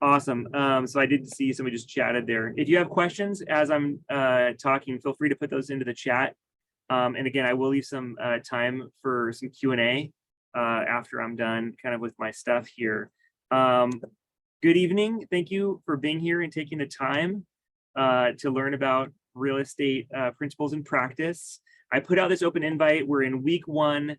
Awesome. So I did see somebody just chatted there. If you have questions as I'm talking, feel free to put those into the chat. And again, I will leave some time for some Q&A after I'm done kind of with my stuff here. Good evening. Thank you for being here and taking the time to learn about real estate principles and practice. I put out this open invite. We're in week 1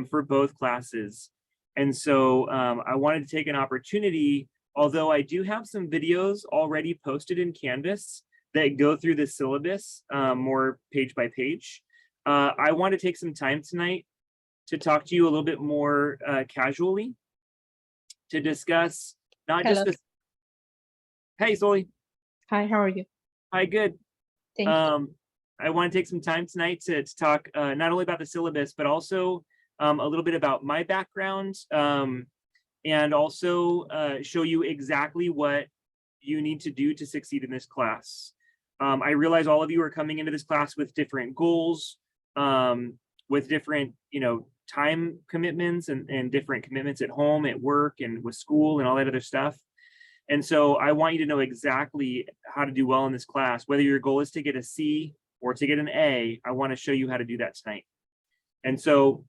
for both classes. And so I wanted to take an opportunity, although I do have some videos already posted in Canvas that go through the syllabus more page by page. I want to take some time tonight to talk to you a little bit more casually to discuss not Hello. just this. Hey, Soli. Hi, how are you? Hi, good. Thank you. I want to take some time tonight to talk not only about the syllabus, but also a little bit about my background and also show you exactly what you need to do to succeed in this class. I realize all of you are coming into this class with different goals, with different, time commitments and different commitments at home, at work, and with school and all that other stuff. And so I want you to know exactly how to do well in this class. Whether your goal is to get a C or to get an A, I want to show you how to do that tonight. And so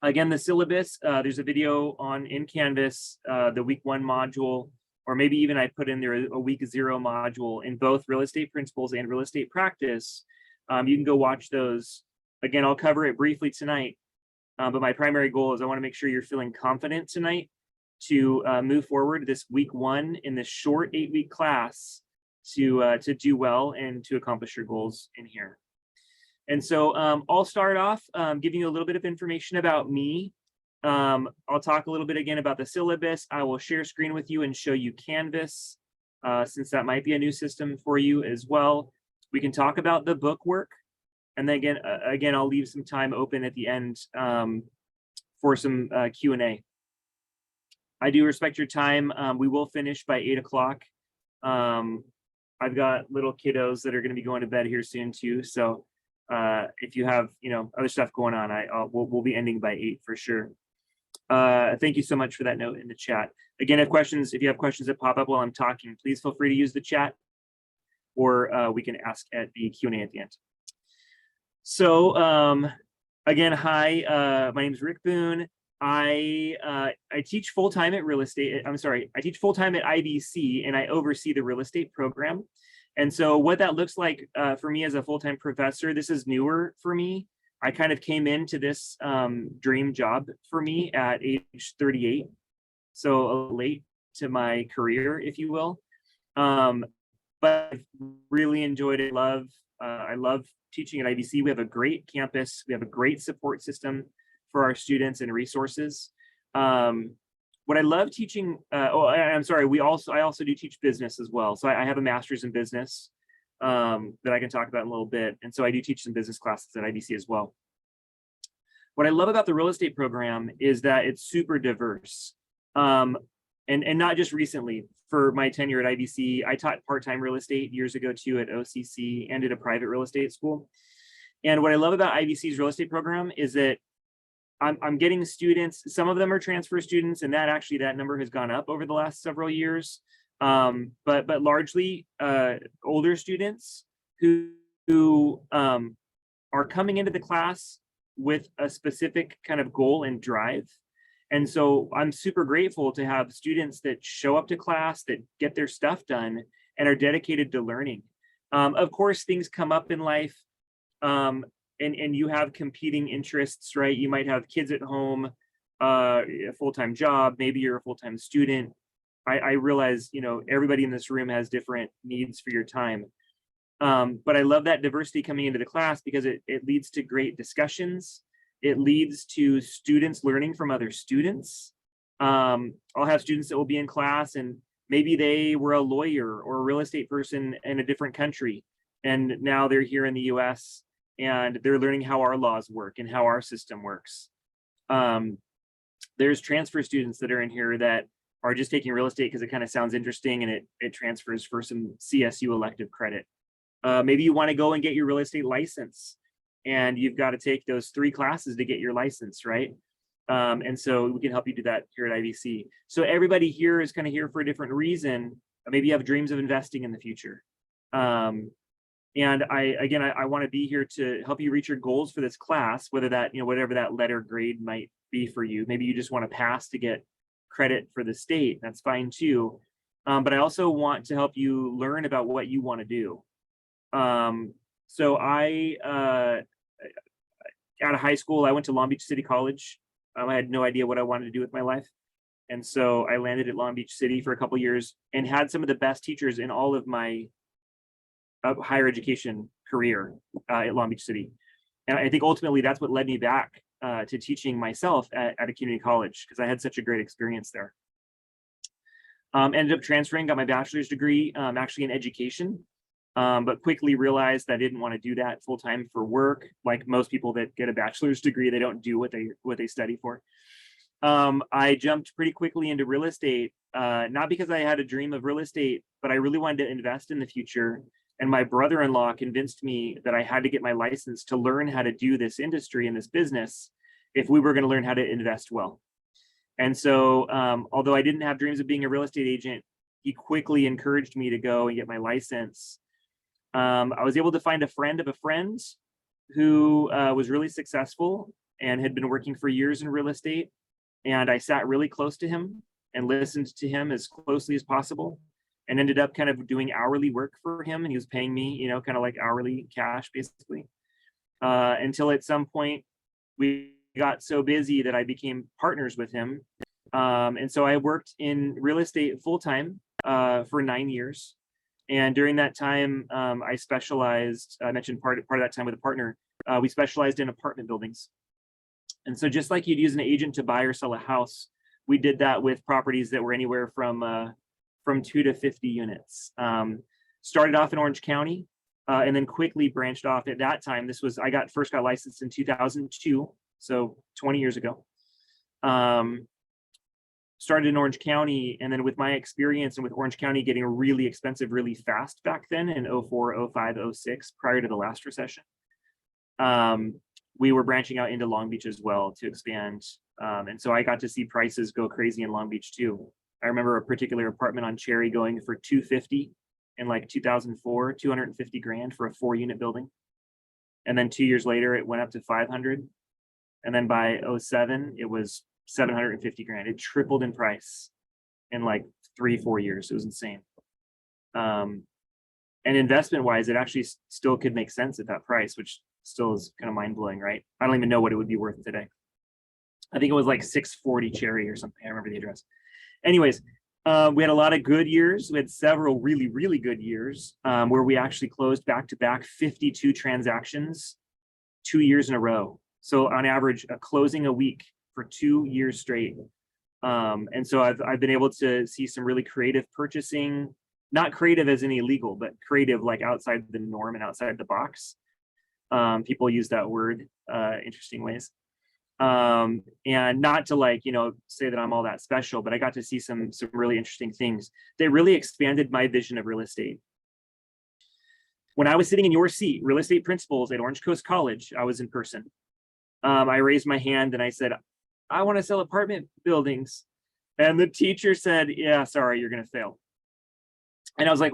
again, the syllabus, there's a video in Canvas, the week 1 module, or maybe even I put in there a week 0 module in both real estate principles and real estate practice. You can go watch those. Again, I'll cover it briefly tonight, but my primary goal is I want to make sure you're feeling confident tonight to move forward this week 1 in this short 8-week class to do well and to accomplish your goals in here. And so I'll start off giving you a little bit of information about me. I'll talk a little bit again about the syllabus. I will share screen with you and show you Canvas, since that might be a new system for you as well. We can talk about the book work. And then again, I'll leave some time open at the end for some Q&A. I do respect your time. We will finish by 8 o'clock. I've got little kiddos that are going to be going to bed here soon too. So if you have, other stuff going on, we'll be ending by 8 for sure. Thank you so much for that note in the chat. Again, if you have questions that pop up while I'm talking, please feel free to use the chat, or we can ask at the Q&A at the end. So again, hi, my name is Rick Boone. I teach full-time at I teach full-time at IVC, and I oversee the real estate program. And so what that looks like for me as a full-time professor, this is newer for me. I kind of came into this dream job for me at age 38, so a little late to my career, if you will. But I really enjoyed it. I love teaching at IVC. We have a great campus. We have a great support system for our students and resources. What I love teaching, I'm sorry, I also do teach business as well. So I have a master's in business that I can talk about in a little bit. And so I do teach some business classes at IVC as well. What I love about the real estate program is that it's super diverse. And not just recently. For my tenure at IVC, I taught part-time real estate years ago too at OCC and at a private real estate school. And what I love about IVC's real estate program is that I'm getting students. Some of them are transfer students, and that number has gone up over the last several years. But largely older students who are coming into the class with a specific kind of goal and drive. And so I'm super grateful to have students that show up to class, that get their stuff done, and are dedicated to learning. Of course, things come up in life, and you have competing interests, right? You might have kids at home, a full-time job, maybe you're a full-time student. I realize, everybody in this room has different needs for your time. But I love that diversity coming into the class because it leads to great discussions. It leads to students learning from other students. I'll have students that will be in class and maybe they were a lawyer or a real estate person in a different country. And now they're here in the US and they're learning how our laws work and how our system works. There's transfer students that are in here that are just taking real estate because it kind of sounds interesting and it transfers for some CSU elective credit. Maybe you want to go and get your real estate license and you've got to take those 3 classes to get your license, right? And so we can help you do that here at IVC. So everybody here is kind of here for a different reason. Maybe you have dreams of investing in the future. And I want to be here to help you reach your goals for this class, whether that, whatever that letter grade might be for you. Maybe you just want to pass to get credit for the state. That's fine too. But I also want to help you learn about what you want to do. So out of high school, I went to Long Beach City College. I had no idea what I wanted to do with my life. And so I landed at Long Beach City for a couple of years and had some of the best teachers in all of my higher education career at Long Beach City. And I think ultimately that's what led me back to teaching myself at a community college, because I had such a great experience there. Ended up transferring, got my bachelor's degree actually in education, but quickly realized I didn't want to do that full time for work. Like most people that get a bachelor's degree, they don't do what they study for. I jumped pretty quickly into real estate, not because I had a dream of real estate, but I really wanted to invest in the future. And my brother-in-law convinced me that I had to get my license to learn how to do this industry and this business if we were going to learn how to invest well. And so, although I didn't have dreams of being a real estate agent, he quickly encouraged me to go and get my license. I was able to find a friend of a friend who was really successful and had been working for years in real estate. And I sat really close to him and listened to him as closely as possible, and ended up kind of doing hourly work for him. And he was paying me, kind of like hourly cash, basically, until at some point we got so busy that I became partners with him. And so I worked in real estate full-time for 9 years. And during that time, I specialized, I mentioned part of that time with a partner, we specialized in apartment buildings. And so just like you'd use an agent to buy or sell a house, we did that with properties that were anywhere from 2 to 50 units. Started off in Orange County, and then quickly branched off. At that time, I first got licensed in 2002, so 20 years ago. Started in Orange County, and then with my experience and with Orange County getting really expensive really fast back then in 04, 05, 06, prior to the last recession, we were branching out into Long Beach as well to expand. And so I got to see prices go crazy in Long Beach too. I remember a particular apartment on Cherry going for $250 in like 2004, 250 grand for a 4-unit building. And then 2 years later, it went up to 500. And then by 07, it was 750 grand. It tripled in price in like 3-4 years. It was insane. And investment wise, it actually still could make sense at that price, which still is kind of mind blowing, right? I don't even know what it would be worth today. I think it was like 640 Cherry or something. I remember the address. Anyways, we had a lot of good years. We had several really, really good years where we actually closed back-to-back 52 transactions 2 years in a row. So on average, a closing a week for 2 years straight. And so I've been able to see some really creative purchasing, not creative as in illegal, but creative like outside the norm and outside the box. People use that word interesting ways. And not to say that I'm all that special, but I got to see some really interesting things that really expanded my vision of real estate. When I was sitting in your seat, real estate principals at Orange Coast College, I was in person. I raised my hand and I said, I want to sell apartment buildings. And the teacher said, yeah, sorry, you're going to fail. And I was like,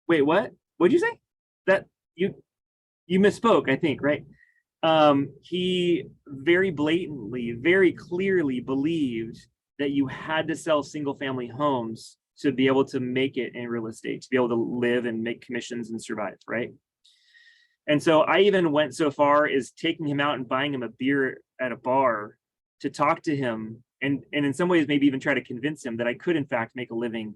wait, what? What'd you say? That you misspoke, I think, right? He very blatantly, very clearly believed that you had to sell single family homes to be able to make it in real estate, to be able to live and make commissions and survive, right? And so I even went so far as taking him out and buying him a beer at a bar to talk to him, and in some ways maybe even try to convince him that I could in fact make a living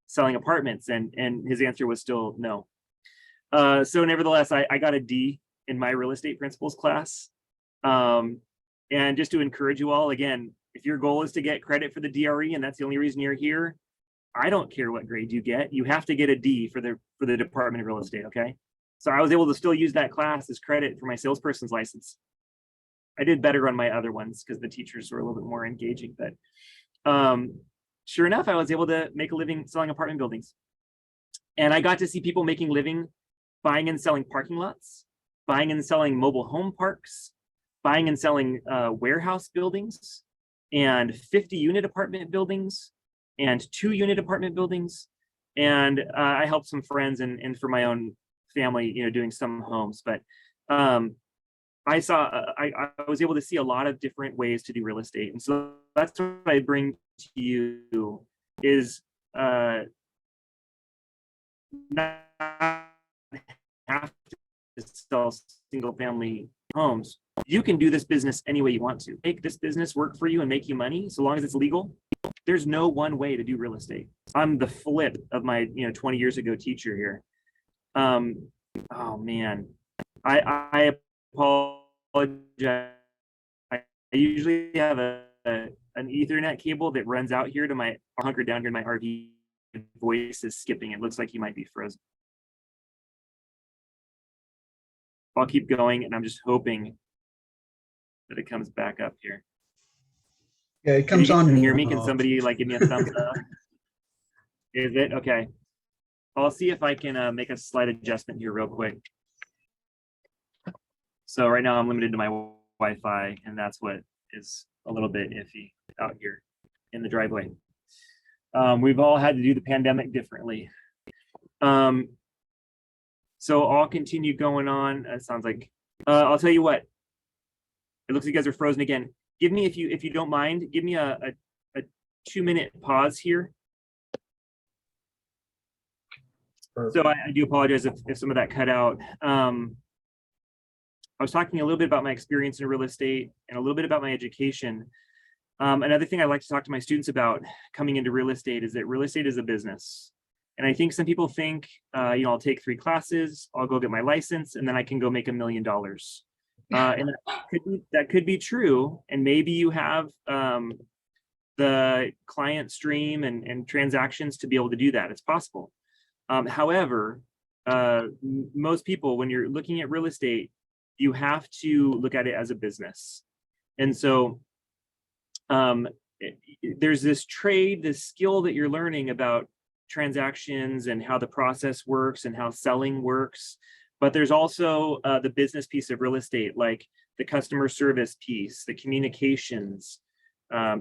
selling apartments, and his answer was still no. So nevertheless, I got a D in my real estate principles class. And just to encourage you all, again, if your goal is to get credit for the DRE and that's the only reason you're here, I don't care what grade you get. You have to get a D for the Department of Real Estate, okay? So I was able to still use that class as credit for my salesperson's license. I did better on my other ones because the teachers were a little bit more engaging, but sure enough, I was able to make a living selling apartment buildings. And I got to see people making living buying and selling parking lots, buying and selling mobile home parks, buying and selling warehouse buildings, and 50-unit apartment buildings and 2-unit apartment buildings. And I helped some friends and for my own family, doing some homes. But I was able to see a lot of different ways to do real estate. And so that's what I bring to you is not have to sell single family homes. You can do this business any way you want to. Make this business work for you and make you money, so long as it's legal. There's no one way to do real estate. I'm the flip of my 20 years ago teacher here. Oh man, I apologize. I usually have an Ethernet cable that runs out here to my hunker down here in my RV. Voice is skipping. It looks like you might be frozen. I'll keep going, and I'm just hoping that it comes back up here. Yeah, it comes on. Can you hear me? Can somebody give me a thumbs up? Is it okay? I'll see if I can make a slight adjustment here real quick. So right now I'm limited to my Wi-Fi, and that's what is a little bit iffy out here in the driveway. We've all had to do the pandemic differently. So I'll continue going on. It sounds like, I'll tell you what, it looks like you guys are frozen again. Give me, if you don't mind, give me a 2-minute pause here. So I do apologize if some of that cut out. I was talking a little bit about my experience in real estate and a little bit about my education. Another thing I like to talk to my students about coming into real estate is that real estate is a business. And I think some people think, I'll take 3 classes, I'll go get my license, and then I can go make $1 million. And that could be true. And maybe you have the client stream and transactions to be able to do that. It's possible. However, most people, when you're looking at real estate, you have to look at it as a business. And so there's this trade, this skill that you're learning about transactions and how the process works and how selling works. But there's also the business piece of real estate, like the customer service piece, the communications,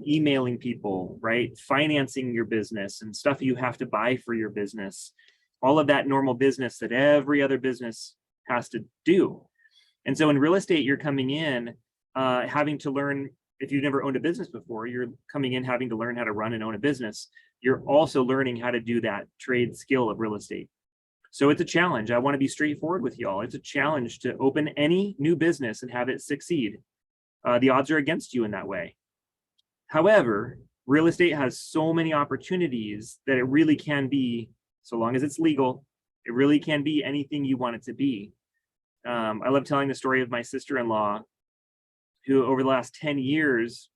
emailing people, right? Financing your business and stuff you have to buy for your business. All of that normal business that every other business has to do. And so in real estate, you're coming in having to learn. If you've never owned a business before, you're coming in having to learn how to run and own a business. You're also learning how to do that trade skill of real estate. So it's a challenge. I want to be straightforward with y'all. It's a challenge to open any new business and have it succeed. The odds are against you in that way. However, real estate has so many opportunities that it really can be, so long as it's legal, it really can be anything you want it to be. I love telling the story of my sister-in-law, who over the last 10 years,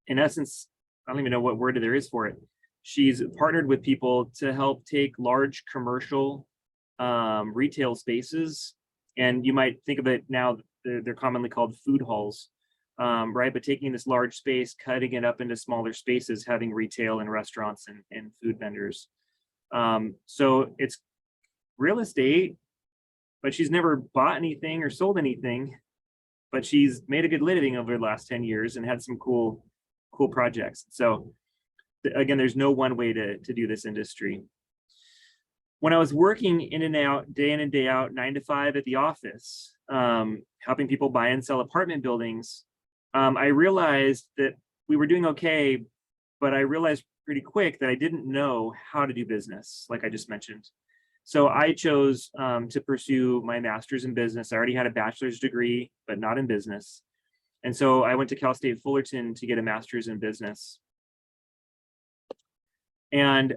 in essence, I don't even know what word there is for it. She's partnered with people to help take large commercial retail spaces. And you might think of it now, they're commonly called food halls, right? But taking this large space, cutting it up into smaller spaces, having retail and restaurants and food vendors. So it's real estate, but she's never bought anything or sold anything. But she's made a good living over the last 10 years and had some cool projects. So again, there's no one way to do this industry. When I was working in and out, day in and day out, 9 to 5 at the office, helping people buy and sell apartment buildings, I realized that we were doing okay, but I realized pretty quick that I didn't know how to do business, like I just mentioned. So I chose to pursue my master's in business. I already had a bachelor's degree, but not in business. And so I went to Cal State Fullerton to get a master's in business and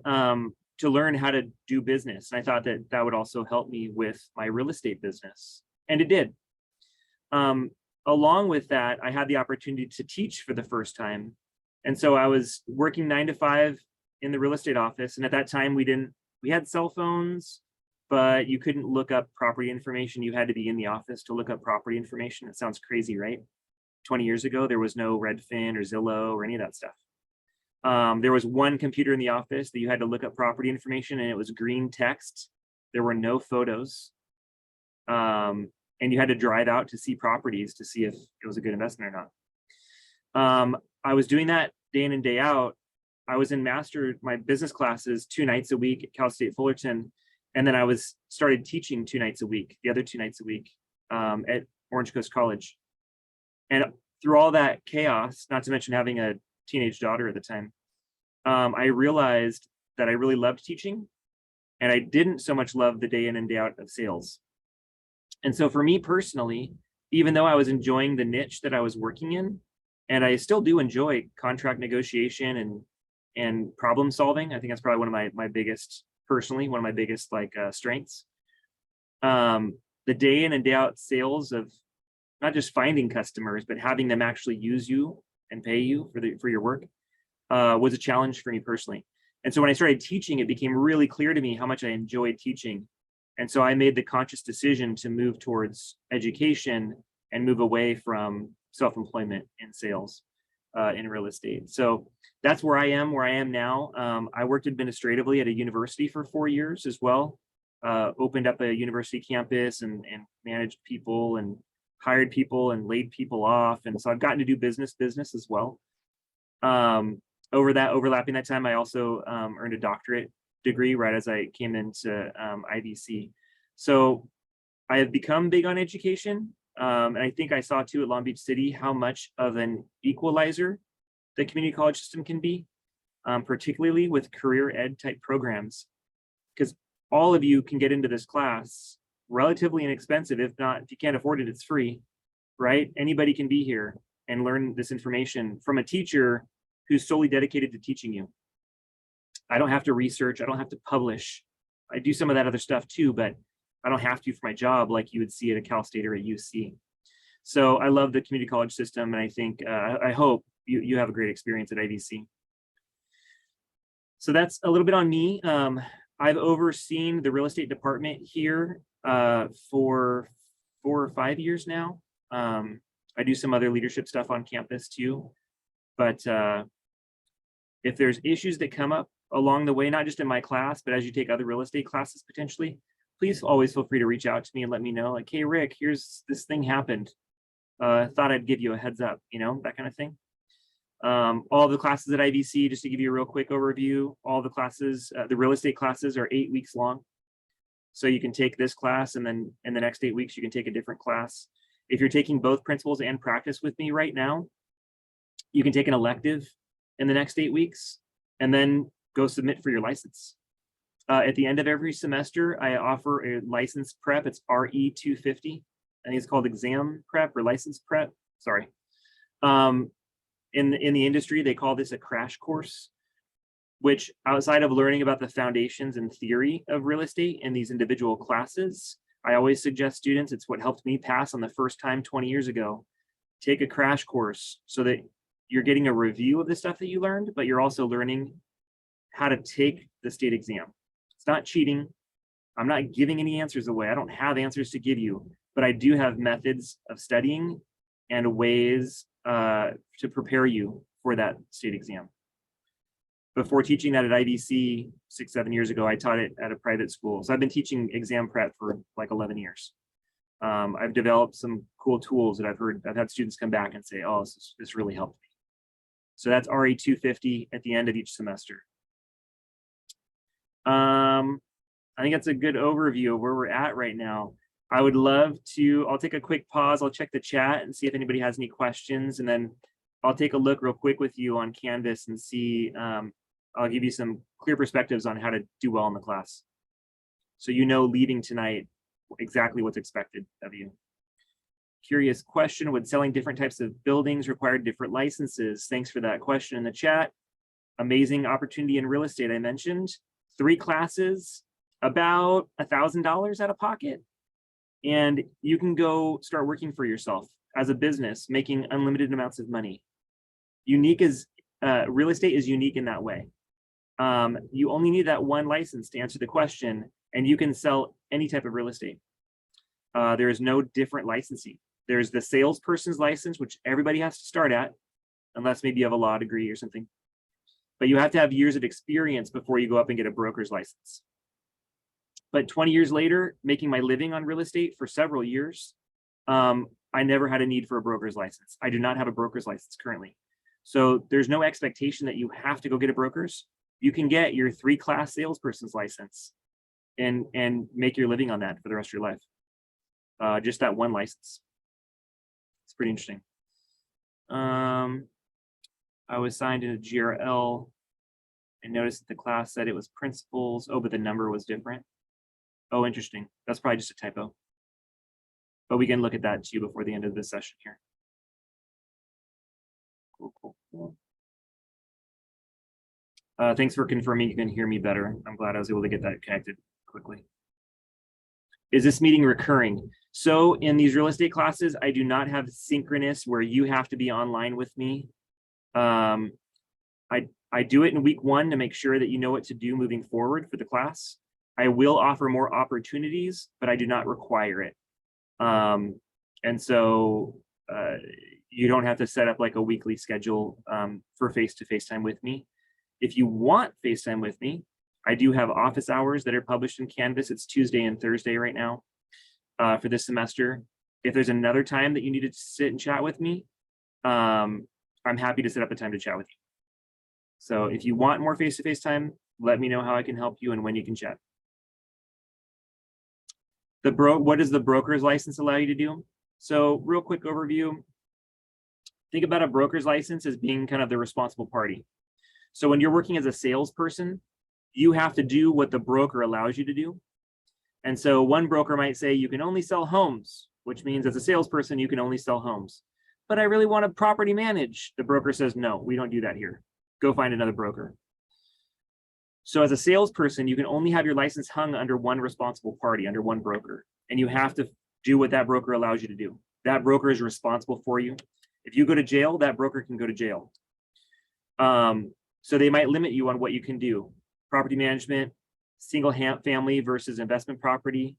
to learn how to do business. And I thought that that would also help me with my real estate business. And it did. Along with that, I had the opportunity to teach for the first time. And so I was working 9 to 5 in the real estate office. And at that time, we had cell phones, but you couldn't look up property information. You had to be in the office to look up property information. It sounds crazy, right? 20 years ago, there was no Redfin or Zillow or any of that stuff. There was one computer in the office that you had to look up property information, and it was green text. There were no photos. And you had to drive out to see properties to see if it was a good investment or not. I was doing that day in and day out. I was in my business classes 2 nights a week at Cal State Fullerton. And then I started teaching 2 nights a week, the other 2 nights a week at Orange Coast College. And through all that chaos, not to mention having a teenage daughter at the time, I realized that I really loved teaching, and I didn't so much love the day in and day out of sales. And so for me personally, even though I was enjoying the niche that I was working in, and I still do enjoy contract negotiation and problem solving, I think that's probably one of my biggest, personally, one of my biggest strengths. The day in and day out sales of not just finding customers, but having them actually use you and pay you for your work was a challenge for me personally. And so when I started teaching, it became really clear to me how much I enjoyed teaching. And so I made the conscious decision to move towards education and move away from self-employment in sales in real estate. So that's where I am now. I worked administratively at a university for 4 years as well. Opened up a university campus and managed people and hired people and laid people off. And so I've gotten to do business as well. Overlapping that time, I also earned a doctorate degree right as I came into IVC. So I have become big on education. And I think I saw too at Long Beach City how much of an equalizer the community college system can be, particularly with career ed type programs, because all of you can get into this class relatively inexpensive. If you can't afford it, it's free, right? Anybody can be here and learn this information from a teacher who's solely dedicated to teaching you. I don't have to research. I don't have to publish. I do some of that other stuff too, but I don't have to for my job like you would see at a Cal State or a UC. So I love the community college system, and I think, I hope you have a great experience at IVC. So that's a little bit on me. I've overseen the real estate department here for 4 or 5 years now. I do some other leadership stuff on campus too. But if there's issues that come up along the way, not just in my class, but as you take other real estate classes potentially, please always feel free to reach out to me and let me know, like, hey, Rick, here's this thing happened. Thought I'd give you a heads up, that kind of thing. All the classes at IVC, just to give you a real quick overview, all the classes, the real estate classes are 8 weeks long. So you can take this class, and then in the next 8 weeks, you can take a different class. If you're taking both principles and practice with me right now, you can take an elective in the next 8 weeks and then go submit for your license. At the end of every semester, I offer a license prep. It's RE 250. I think it's called exam prep or license prep. Sorry. In the industry, they call this a crash course, which outside of learning about the foundations and theory of real estate in these individual classes, I always suggest students, it's what helped me pass on the first time 20 years ago. Take a crash course so that you're getting a review of the stuff that you learned, but you're also learning how to take the state exam. It's not cheating. I'm not giving any answers away. I don't have answers to give you, but I do have methods of studying and ways to prepare you for that state exam. Before teaching that at IVC 6-7 years ago, I taught it at a private school. So I've been teaching exam prep for like 11 years. I've developed some cool tools that I've had students come back and say, oh, this really helped me. So that's RE 250 at the end of each semester. I think that's a good overview of where we're at right now. I would love to, I'll take a quick pause. I'll check the chat and see if anybody has any questions. And then I'll take a look real quick with you on Canvas and see, I'll give you some clear perspectives on how to do well in the class. So leaving tonight exactly what's expected of you. Curious question, would selling different types of buildings require different licenses? Thanks for that question in the chat. Amazing opportunity in real estate, I mentioned. 3 classes, about $1,000 out of pocket. And you can go start working for yourself as a business, making unlimited amounts of money. Real estate is unique in that way. You only need that one license to answer the question, and you can sell any type of real estate. There is no different licensing. There's the salesperson's license, which everybody has to start at, unless maybe you have a law degree or something. But you have to have years of experience before you go up and get a broker's license. But 20 years later, making my living on real estate for several years, I never had a need for a broker's license. I do not have a broker's license currently. So there's no expectation that you have to go get a broker's. You can get your 3-class salesperson's license and make your living on that for the rest of your life. Just that one license. It's pretty interesting. I was signed in a GRL and noticed that the class said it was principals. Oh, but the number was different. Oh, interesting. That's probably just a typo. But we can look at that too before the end of this session here. Cool. Thanks for confirming you can hear me better. I'm glad I was able to get that connected quickly. Is this meeting recurring? So in these real estate classes, I do not have synchronous where you have to be online with me. I do it in week 1 to make sure that you know what to do moving forward for the class. I will offer more opportunities, but I do not require it. And so you don't have to set up like a weekly schedule for face-to-face time with me. If you want FaceTime with me, I do have office hours that are published in Canvas. It's Tuesday and Thursday right now for this semester. If there's another time that you need to sit and chat with me, I'm happy to set up a time to chat with you. So if you want more face-to-face time, let me know how I can help you and when you can chat. What does the broker's license allow you to do? So real quick overview. Think about a broker's license as being kind of the responsible party. So when you're working as a salesperson, you have to do what the broker allows you to do. And so one broker might say you can only sell homes, which means as a salesperson, you can only sell homes. But I really want to property manage. The broker says, no, we don't do that here. Go find another broker. So as a salesperson, you can only have your license hung under one responsible party, under one broker. And you have to do what that broker allows you to do. That broker is responsible for you. If you go to jail, that broker can go to jail. So they might limit you on what you can do. Property management, single family versus investment property,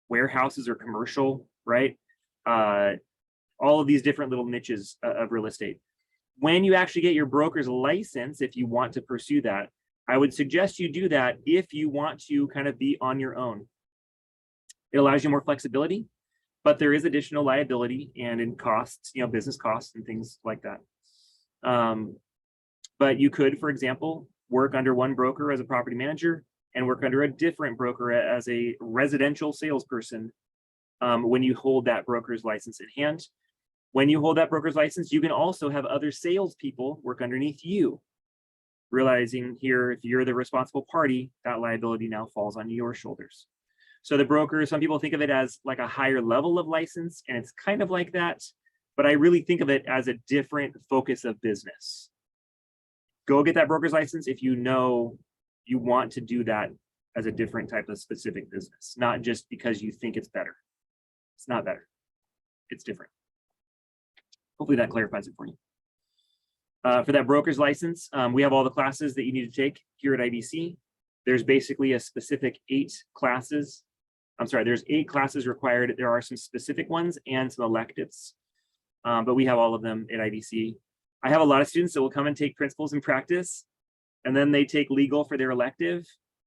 warehouses or commercial, right? All of these different little niches of real estate. When you actually get your broker's license, if you want to pursue that, I would suggest you do that if you want to kind of be on your own. It allows you more flexibility, but there is additional liability and in costs, business costs and things like that. But you could, for example, work under one broker as a property manager and work under a different broker as a residential salesperson when you hold that broker's license in hand. When you hold that broker's license, you can also have other salespeople work underneath you. Realizing here, if you're the responsible party, that liability now falls on your shoulders. So the broker, some people think of it as like a higher level of license, and it's kind of like that, but I really think of it as a different focus of business. Go get that broker's license if you know you want to do that as a different type of specific business, not just because you think it's better. It's not better, it's different. Hopefully that clarifies it for you. For that broker's license, we have all the classes that you need to take here at IVC. There's basically a specific 8 classes. I'm sorry, there's 8 classes required. There are some specific ones and some electives, but we have all of them at IVC. I have a lot of students that will come and take principles and practice, and then they take legal for their elective,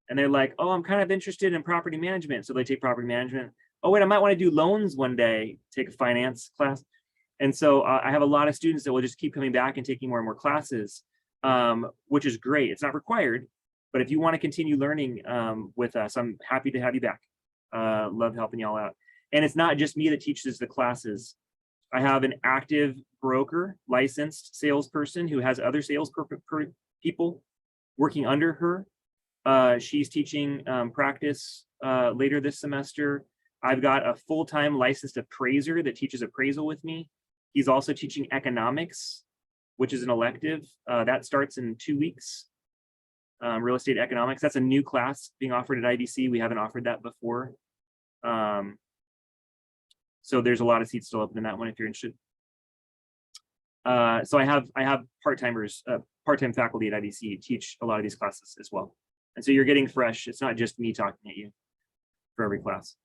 and they're like, oh, I'm kind of interested in property management. So they take property management. Oh, wait, I might want to do loans one day, take a finance class. And so I have a lot of students that will just keep coming back and taking more and more classes, which is great. It's not required, but if you want to continue learning with us, I'm happy to have you back. Love helping y'all out. And it's not just me that teaches the classes. I have an active broker, licensed salesperson who has other sales people working under her. She's teaching practice later this semester. I've got a full-time licensed appraiser that teaches appraisal with me. He's also teaching economics, which is an elective. That starts in 2 weeks. Real estate economics, that's a new class being offered at IVC. We haven't offered that before. So there's a lot of seats still open in that one if you're interested. So I have part-timers, part-time faculty at IVC teach a lot of these classes as well. And so you're getting fresh. It's not just me talking at you for every class.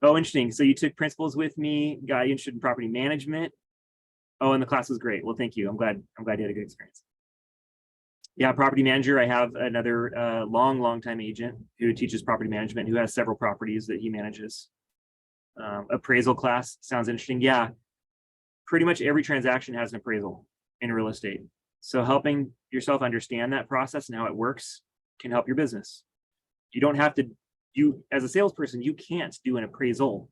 Oh, interesting. So you took principles with me, got you interested in property management. Oh, and the class was great. Well, thank you. I'm glad you had a good experience. Yeah, property manager. I have another long time agent who teaches property management, who has several properties that he manages. Appraisal class sounds interesting. Yeah, pretty much every transaction has an appraisal in real estate. So helping yourself understand that process and how it works can help your business. You don't have to, you as a salesperson, you can't do an appraisal,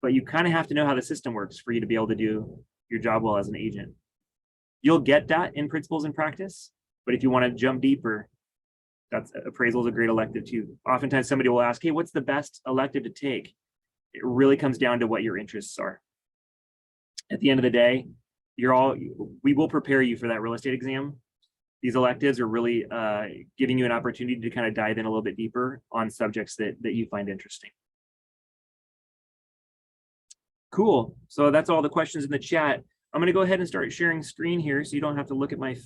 but you kind of have to know how the system works for you to be able to do your job well as an agent. You'll get that in principles and practice, but if you want to jump deeper, that's appraisal is a great elective too. Oftentimes somebody will ask, hey, what's the best elective to take? It really comes down to what your interests are. At the end of the day, we will prepare you for that real estate exam. These electives are really giving you an opportunity to kind of dive in a little bit deeper on subjects that you find interesting. Cool. So that's all the questions in the chat. I'm going to go ahead and start sharing screen here so you don't have to look at my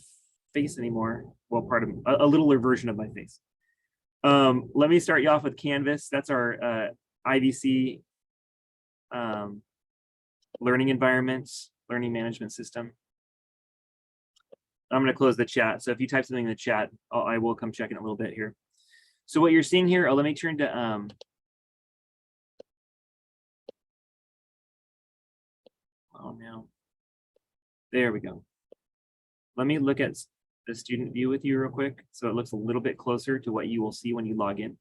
face anymore. Well, part of a littler version of my face. Let me start you off with Canvas. That's our IVC learning environments, learning management system. I'm going to close the chat. So if you type something in the chat, I will come check in a little bit here. So what you're seeing here, let me turn to oh no. There we go. Let me look at the student view with you real quick so it looks a little bit closer to what you will see when you log in.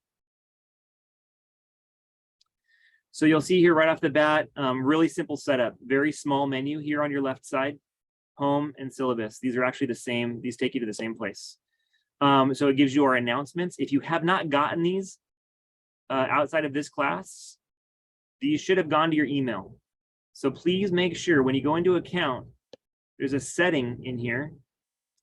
So you'll see here right off the bat, really simple setup, very small menu here on your left side, home and syllabus. These are actually the same, these take you to the same place. So it gives you our announcements. If you have not gotten these outside of this class, these should have gone to your email. So please make sure when you go into account, there's a setting in here,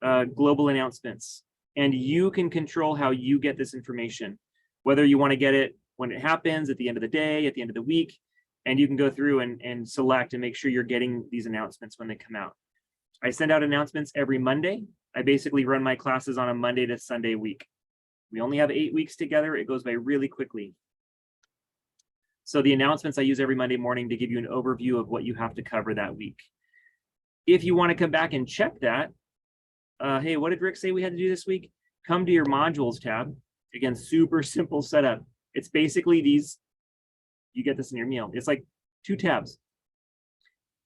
global announcements, and you can control how you get this information, whether you want to get it when it happens, at the end of the day, at the end of the week, and you can go through and select and make sure you're getting these announcements when they come out. I send out announcements every Monday. I basically run my classes on a Monday to Sunday week. We only have 8 weeks together. It goes by really quickly. So the announcements I use every Monday morning to give you an overview of what you have to cover that week. If you want to come back and check that, hey, what did Rick say we had to do this week? Come to your modules tab. Again, super simple setup. It's basically these, you get this in your meal. It's like 2 tabs.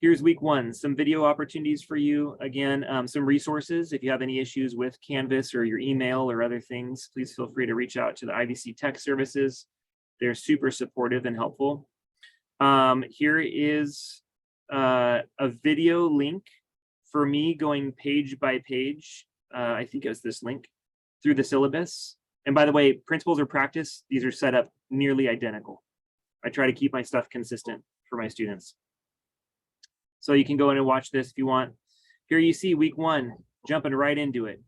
Here's week 1, some video opportunities for you. Again, some resources. If you have any issues with Canvas or your email or other things, please feel free to reach out to the IVC Tech Services. They're super supportive and helpful. Here is a video link for me going page by page. I think it was this link through the syllabus. And by the way, principles or practice, these are set up nearly identical. I try to keep my stuff consistent for my students. So you can go in and watch this if you want. Here you see week 1, jumping right into it.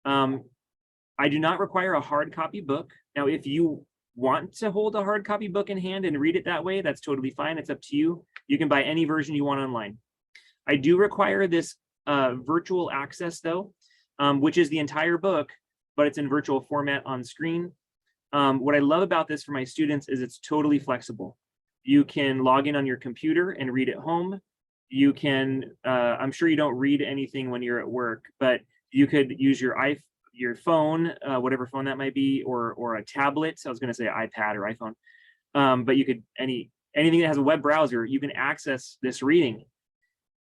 I do not require a hard copy book. Now, if you want to hold a hard copy book in hand and read it that way, that's totally fine. It's up to you. You can buy any version you want online. I do require this virtual access though, which is the entire book, but it's in virtual format on screen. What I love about this for my students is it's totally flexible. You can log in on your computer and read at home. You can, I'm sure you don't read anything when you're at work, but you could use your phone, whatever phone that might be, or a tablet. So I was going to say iPad or iPhone, but you could, anything that has a web browser, you can access this reading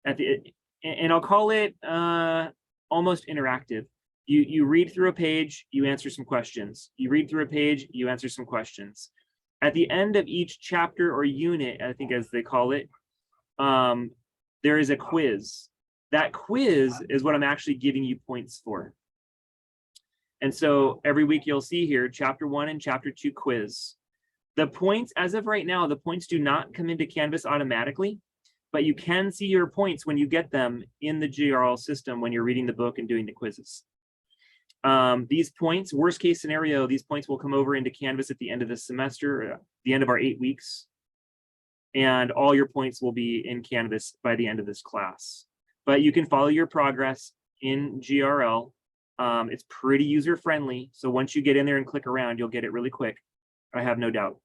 and I'll call it almost interactive. You read through a page, you answer some questions. You read through a page, you answer some questions. At the end of each chapter or unit, I think as they call it, there is a quiz. That quiz is what I'm actually giving you points for. And so every week you'll see here, chapter 1 and chapter 2 quiz. The points, as of right now, the points do not come into Canvas automatically, but you can see your points when you get them in the GRL system when you're reading the book and doing the quizzes. These points, worst case scenario, these points will come over into Canvas at the end of the semester, the end of our 8 weeks. And all your points will be in Canvas by the end of this class. But you can follow your progress in GRL. It's pretty user-friendly. So once you get in there and click around, you'll get it really quick. I have no doubt.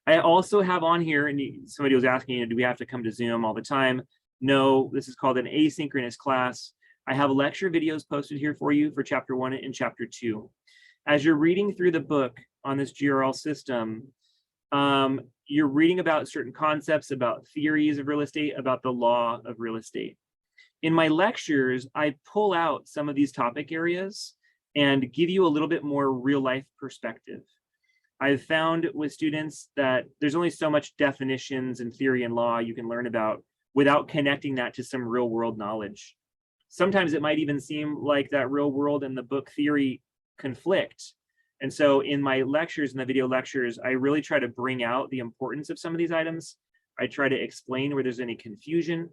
I also have on here, and somebody was asking, do we have to come to Zoom all the time? No, this is called an asynchronous class. I have lecture videos posted here for you for chapter 1 and chapter 2. As you're reading through the book on this GRL system, you're reading about certain concepts, about theories of real estate, about the law of real estate. In my lectures, I pull out some of these topic areas and give you a little bit more real life perspective. I've found with students that there's only so much definitions and theory and law you can learn about without connecting that to some real world knowledge. Sometimes it might even seem like that real world and the book theory conflict. And so in my lectures, in the video lectures, I really try to bring out the importance of some of these items. I try to explain where there's any confusion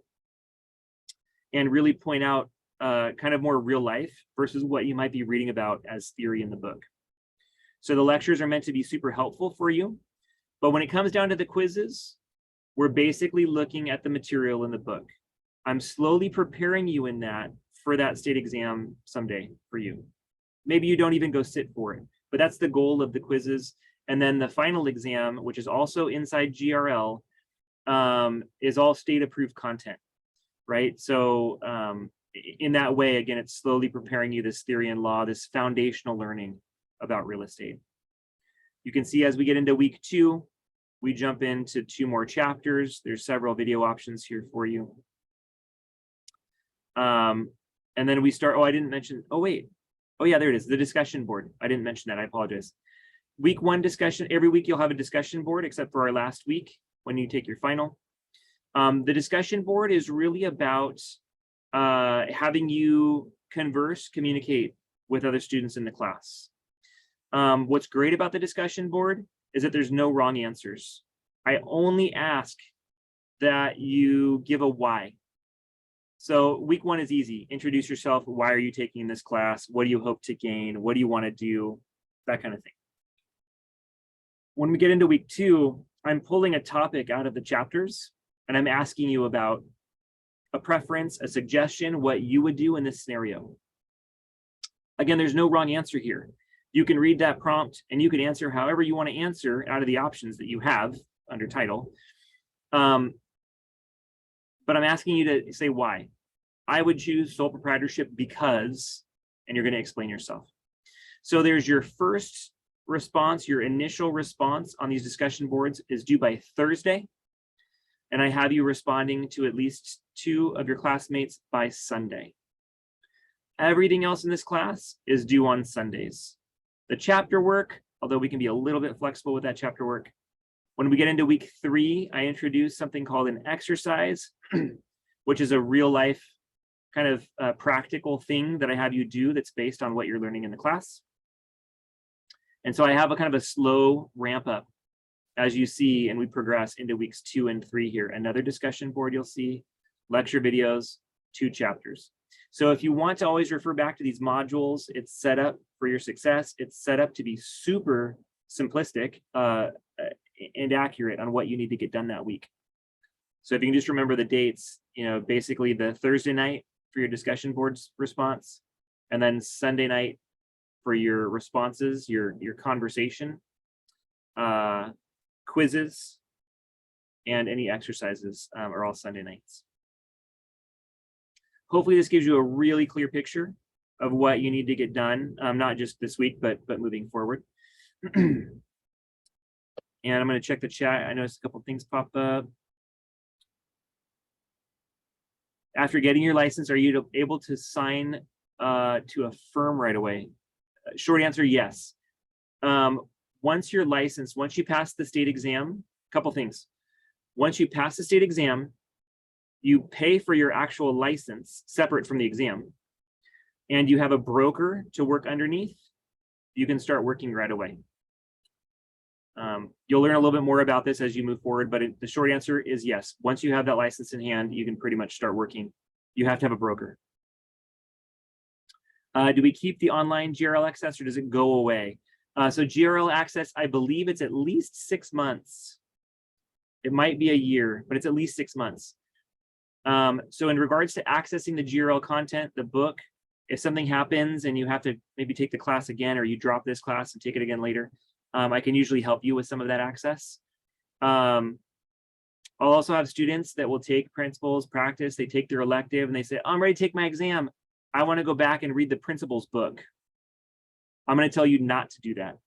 and really point out kind of more real life versus what you might be reading about as theory in the book. So the lectures are meant to be super helpful for you. But when it comes down to the quizzes, we're basically looking at the material in the book. I'm slowly preparing you in that for that state exam someday for you. Maybe you don't even go sit for it, but that's the goal of the quizzes. And then the final exam, which is also inside GRL, is all state approved content, right? So in that way, again, it's slowly preparing you this theory and law, this foundational learning about real estate. You can see as we get into week 2, we jump into 2 more chapters. There's several video options here for you. And then we start, oh, I didn't mention, oh, wait. Oh yeah, there it is, the discussion board. I didn't mention that, I apologize. Week 1 discussion, every week you'll have a discussion board except for our last week when you take your final. The discussion board is really about having you converse, communicate with other students in the class. What's great about the discussion board is that there's no wrong answers. I only ask that you give a why. So week 1 is easy. Introduce yourself. Why are you taking this class? What do you hope to gain? What do you want to do? That kind of thing. When we get into week 2, I'm pulling a topic out of the chapters and I'm asking you about a preference, a suggestion, what you would do in this scenario. Again, there's no wrong answer here. You can read that prompt and you can answer however you want to answer out of the options that you have under title. But I'm asking you to say why. I would choose sole proprietorship because, and you're going to explain yourself. So there's your first response, your initial response on these discussion boards is due by Thursday. And I have you responding to at least 2 of your classmates by Sunday. Everything else in this class is due on Sundays. The chapter work, although we can be a little bit flexible with that chapter work. When we get into week 3, I introduce something called an exercise, which is a real life kind of practical thing that I have you do that's based on what you're learning in the class. And so I have a kind of a slow ramp up as you see, and we progress into weeks 2 and 3 here. Another discussion board you'll see, lecture videos, 2 chapters. So if you want to always refer back to these modules, it's set up for your success. It's set up to be super simplistic and accurate on what you need to get done that week. So if you can just remember the dates, basically the Thursday night for your discussion boards response, and then Sunday night for your responses, your conversation, quizzes, and any exercises are all Sunday nights. Hopefully this gives you a really clear picture of what you need to get done, not just this week, but moving forward. And I'm going to check the chat. I noticed a couple of things pop up. After getting your license, are you able to sign to a firm right away? Short answer, yes. Once you're licensed, once you pass the state exam, a couple things. Once you pass the state exam, you pay for your actual license separate from the exam, and you have a broker to work underneath. You can start working right away. You'll learn a little bit more about this as you move forward, but the short answer is yes. Once you have that license in hand, you can pretty much start working. You have to have a broker. Do we keep the online GRL access or does it go away? So GRL access, I believe it's at least 6 months. It might be a year, but it's at least 6 months. So in regards to accessing the GRL content, the book, if something happens and you have to maybe take the class again, or you drop this class and take it again later, I can usually help you with some of that access. I'll also have students that will take principles, practice, they take their elective and they say, I'm ready to take my exam. I want to go back and read the principles book. I'm going to tell you not to do that.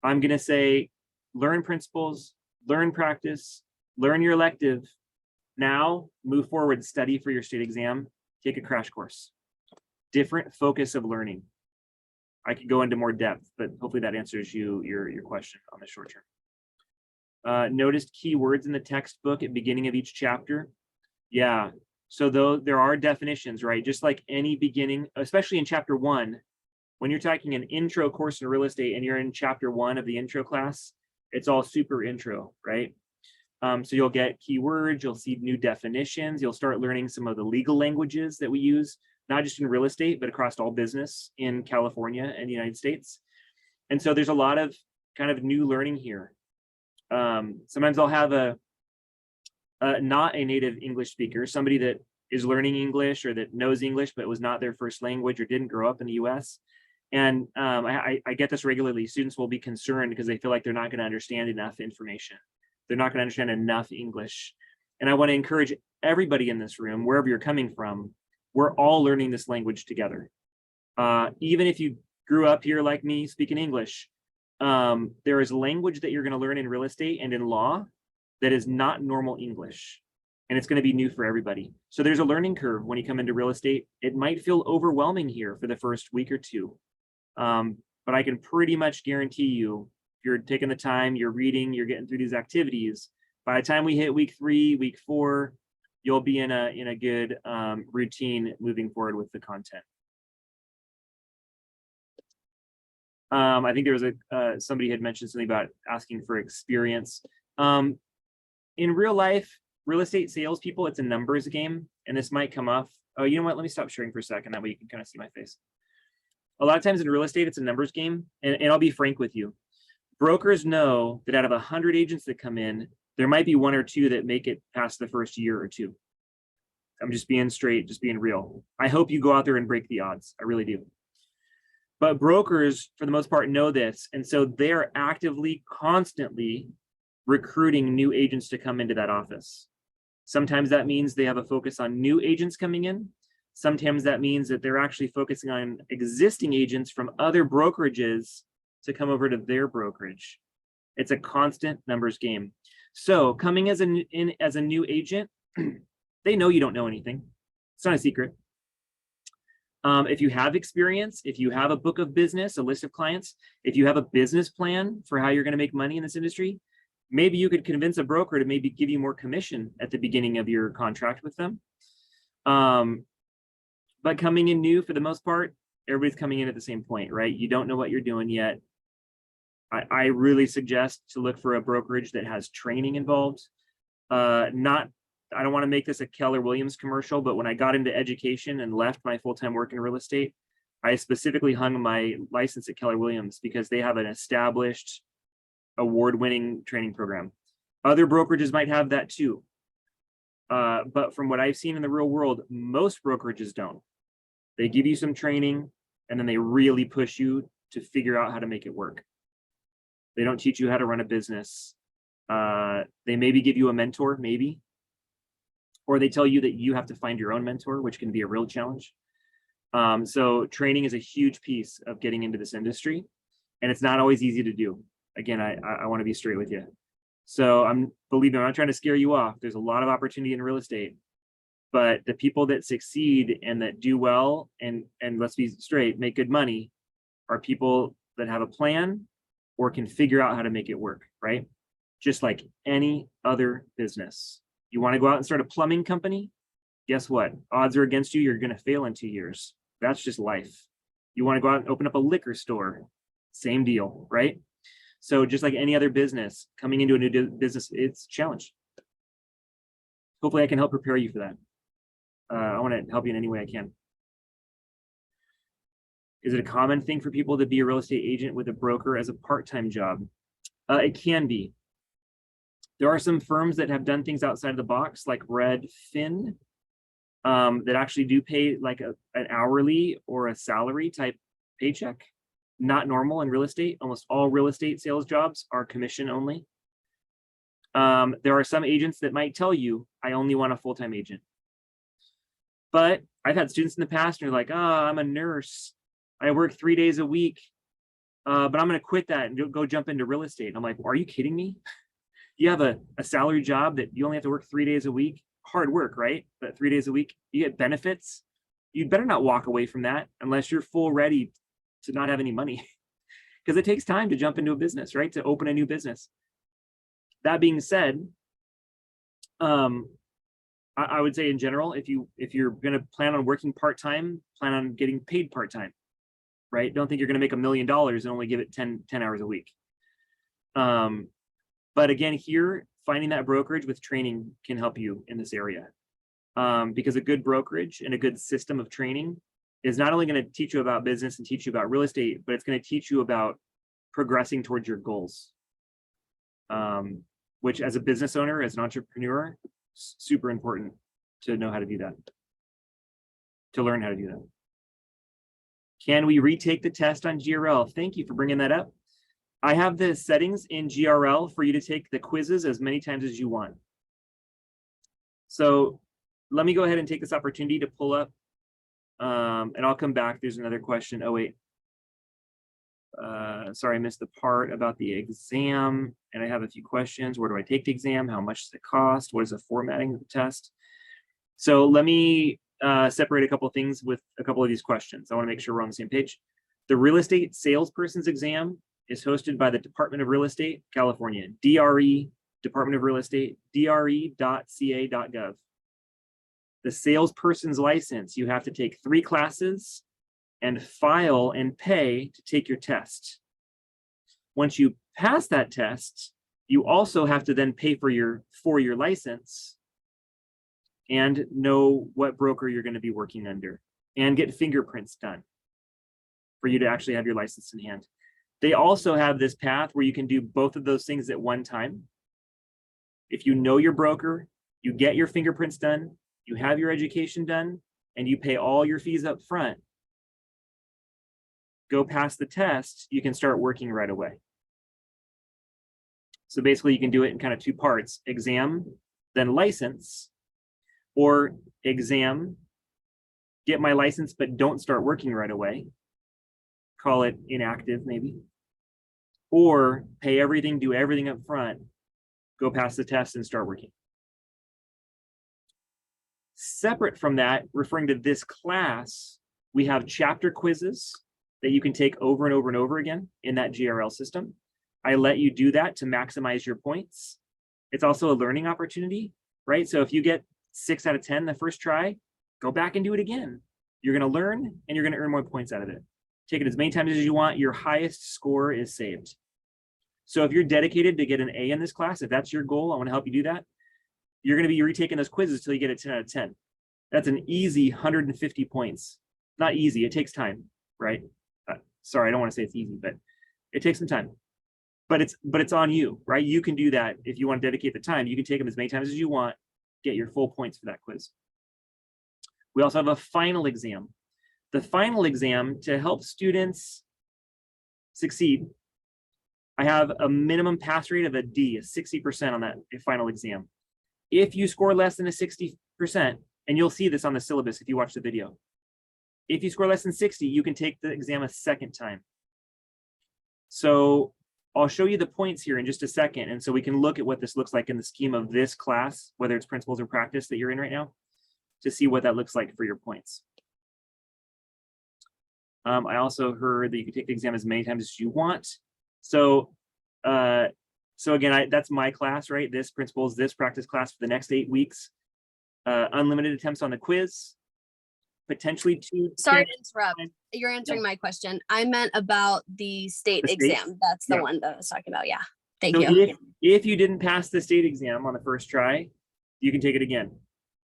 I'm going to say, learn principles, learn, practice, learn your elective. Now move forward, study for your state exam, take a crash course. Different focus of learning. I could go into more depth, but hopefully that answers your question on the short term. Noticed keywords in the textbook at the beginning of each chapter. Yeah, so though there are definitions, right? Just like any beginning, especially in chapter 1, when you're taking an intro course in real estate and you're in chapter 1 of the intro class, it's all super intro, right? So you'll get keywords, you'll see new definitions, you'll start learning some of the legal languages that we use, not just in real estate, but across all business in California and the United States. And so there's a lot of kind of new learning here. Sometimes I'll have not a native English speaker, somebody that is learning English or that knows English, but was not their first language or didn't grow up in the US. And I get this regularly. Students will be concerned because they feel like they're not going to understand enough information. They're not going to understand enough English. And I want to encourage everybody in this room, wherever you're coming from, we're all learning this language together. Even if you grew up here like me speaking English, there is language that you're going to learn in real estate and in law that is not normal English. And it's going to be new for everybody. So there's a learning curve when you come into real estate. It might feel overwhelming here for the first week or two. But I can pretty much guarantee you, if you're taking the time, you're reading, you're getting through these activities, by the time we hit week 3, week 4, you'll be in a good routine moving forward with the content. I think there was somebody had mentioned something about asking for experience. In real life, real estate salespeople, it's a numbers game, and this might come off. Oh, you know what? Let me stop sharing for a second. That way you can kind of see my face. A lot of times in real estate, it's a numbers game, and I'll be frank with you. Brokers know that out of 100 agents that come in, there might be 1 or 2 that make it past the first year or 2. I'm just being straight, just being real. I hope you go out there and break the odds. I really do. But brokers, for the most part, know this. And so they're actively, constantly recruiting new agents to come into that office. Sometimes that means they have a focus on new agents coming in. Sometimes that means that they're actually focusing on existing agents from other brokerages to come over to their brokerage. It's a constant numbers game. So coming as a new agent, they know you don't know anything. It's not a secret. If you have experience, if you have a book of business, a list of clients, if you have a business plan for how you're going to make money in this industry, maybe you could convince a broker to maybe give you more commission at the beginning of your contract with them. But coming in new, for the most part, everybody's coming in at the same point, right? You don't know what you're doing yet. I really suggest to look for a brokerage that has training involved. I don't want to make this a Keller Williams commercial, but when I got into education and left my full-time work in real estate, I specifically hung my license at Keller Williams because they have an established award-winning training program. Other brokerages might have that too. But from what I've seen in the real world, most brokerages don't. They give you some training and then they really push you to figure out how to make it work. They don't teach you how to run a business. They maybe give you a mentor, maybe. Or they tell you that you have to find your own mentor, which can be a real challenge. So training is a huge piece of getting into this industry, and it's not always easy to do. Again, I want to be straight with you. So believe me, I'm not trying to scare you off. There's a lot of opportunity in real estate, but the people that succeed and that do well and let's be straight, make good money are people that have a plan or can figure out how to make it work, right? Just like any other business. You want to go out and start a plumbing company? Guess what? Odds are against you. You're going to fail in 2 years. That's just life. You want to go out and open up a liquor store? Same deal, right? So just like any other business, coming into a new business, it's a challenge. Hopefully I can help prepare you for that. I want to help you in any way I can. Is it a common thing for people to be a real estate agent with a broker as a part-time job? It can be. There are some firms that have done things outside of the box, like Redfin, that actually do pay like an hourly or a salary type paycheck. Not normal in real estate. Almost all real estate sales jobs are commission only. There are some agents that might tell you, I only want a full-time agent. But I've had students in the past and they're like, I'm a nurse. I work 3 days a week, but I'm going to quit that and go jump into real estate. I'm like, are you kidding me? You have a salary job that you only have to work 3 days a week, hard work, right? But 3 days a week, you get benefits. You better not walk away from that unless you're full ready to not have any money. Because it takes time to jump into a business, right? To open a new business. That being said, I would say in general, if you're going to plan on working part-time, plan on getting paid part-time, right? Don't think you're going to make $1 million and only give it 10 hours a week. But again, here, finding that brokerage with training can help you in this area. Because a good brokerage and a good system of training is not only going to teach you about business and teach you about real estate, but it's going to teach you about progressing towards your goals. Which as a business owner, as an entrepreneur, super important to know how to do that, to learn how to do that. Can we retake the test on GRL? Thank you for bringing that up. I have the settings in GRL for you to take the quizzes as many times as you want. So let me go ahead and take this opportunity to pull up, and I'll come back. There's another question. Oh, wait. Sorry, I missed the part about the exam, and I have a few questions. Where do I take the exam? How much does it cost? What is the formatting of the test? So let me separate a couple of things with a couple of these questions. I want to make sure we're on the same page. The real estate salesperson's exam is hosted by the Department of Real Estate, California, DRE, Department of Real Estate, dre.ca.gov. The salesperson's license, you have to take 3 classes and file and pay to take your test. Once you pass that test, you also have to then pay for your 4-year license and know what broker you're going to be working under and get fingerprints done for you to actually have your license in hand. They also have this path where you can do both of those things at one time. If you know your broker, you get your fingerprints done, you have your education done, and you pay all your fees up front. Go pass the test, you can start working right away. So basically you can do it in kind of 2 parts, exam, then license, or exam, get my license, but don't start working right away. Call it inactive maybe. Or pay everything, do everything up front, go pass the test and start working. Separate from that, referring to this class, we have chapter quizzes that you can take over and over and over again in that GRL system. I let you do that to maximize your points. It's also a learning opportunity, right? So if you get 6 out of 10 the first try, go back and do it again. You're going to learn and you're going to earn more points out of it. Take it as many times as you want. Your highest score is saved. So if you're dedicated to get an A in this class, if that's your goal, I want to help you do that. You're going to be retaking those quizzes till you get a 10 out of 10. That's an easy 150 points. Not easy, it takes time, right? Sorry, I don't want to say it's easy, but it takes some time. But it's on you, right? You can do that if you want to dedicate the time. You can take them as many times as you want, get your full points for that quiz. We also have a final exam. The final exam, to help students succeed, I have a minimum pass rate of a D, a 60% on that final exam. If you score less than a 60%, and you'll see this on the syllabus if you watch the video, if you score less than 60, you can take the exam a second time. So I'll show you the points here in just a second. And so we can look at what this looks like in the scheme of this class, whether it's principles or practice that you're in right now, to see what that looks like for your points. I also heard that you can take the exam as many times as you want. So again, that's my class, right? This principles, this practice class for the next 8 weeks. Unlimited attempts on the quiz. Potentially 2. Sorry to interrupt. You're answering my question. I meant about the state exam. That's the one that I was talking about. Yeah. Thank you. If you didn't pass the state exam on the first try, you can take it again.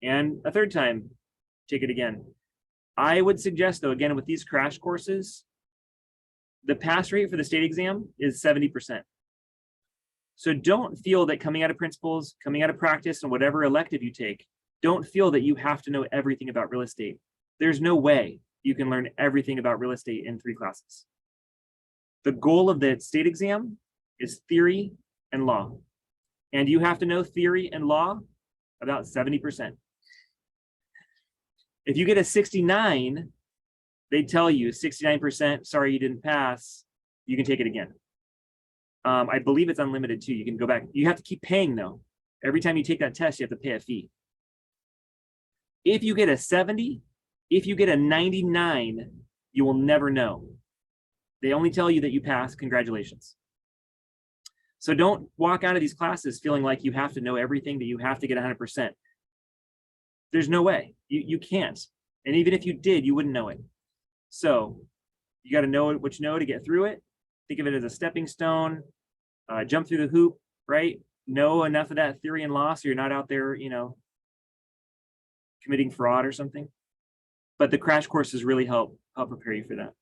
And a third time, take it again. I would suggest, though, again, with these crash courses, the pass rate for the state exam is 70%. So don't feel that coming out of principles, coming out of practice, and whatever elective you take, don't feel that you have to know everything about real estate. There's no way you can learn everything about real estate in 3 classes. The goal of the state exam is theory and law. And you have to know theory and law about 70%. If you get a 69, they tell you 69%, sorry, you didn't pass, you can take it again. I believe it's unlimited too. You can go back. You have to keep paying though. Every time you take that test, you have to pay a fee. If you get a 70, if you get a 99, you will never know. They only tell you that you passed. Congratulations. So don't walk out of these classes feeling like you have to know everything, that you have to get 100%. There's no way. You can't. And even if you did, you wouldn't know it. So you got to know what you know to get through it. Think of it as a stepping stone. Jump through the hoop, right? Know enough of that theory and law so you're not out there, committing fraud or something. But the crash courses really help prepare you for that.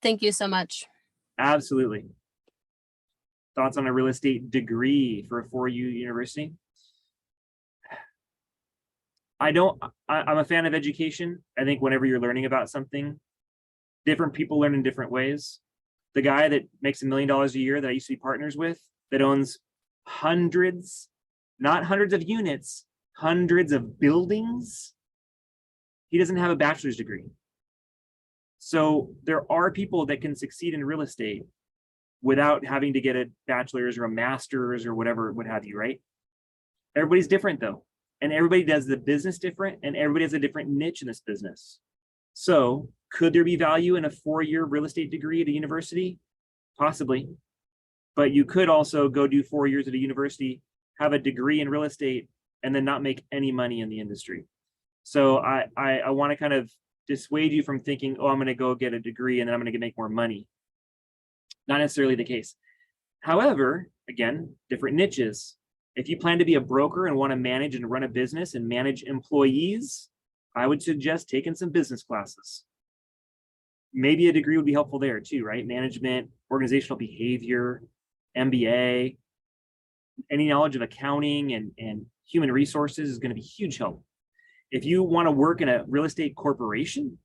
Thank you so much. Absolutely. Thoughts on a real estate degree for a 4U university? I'm a fan of education. I think whenever you're learning about something, different people learn in different ways. The guy that makes $1 million a year that I used to be partners with, that owns hundreds, not hundreds of units, hundreds of buildings, he doesn't have a bachelor's degree. So there are people that can succeed in real estate without having to get a bachelor's or a master's or whatever, what have you, right? Everybody's different though. And everybody does the business different, and everybody has a different niche in this business. So could there be value in a 4-year real estate degree at a university? Possibly. But you could also go do 4 years at a university, have a degree in real estate, and then not make any money in the industry. So I want to kind of dissuade you from thinking, oh, I'm going to go get a degree and then I'm going to make more money. Not necessarily the case. However, again, different niches. If you plan to be a broker and want to manage and run a business and manage employees, I would suggest taking some business classes. Maybe a degree would be helpful there too, right? Management, organizational behavior, MBA, any knowledge of accounting and human resources is going to be huge help. If you want to work in a real estate corporation,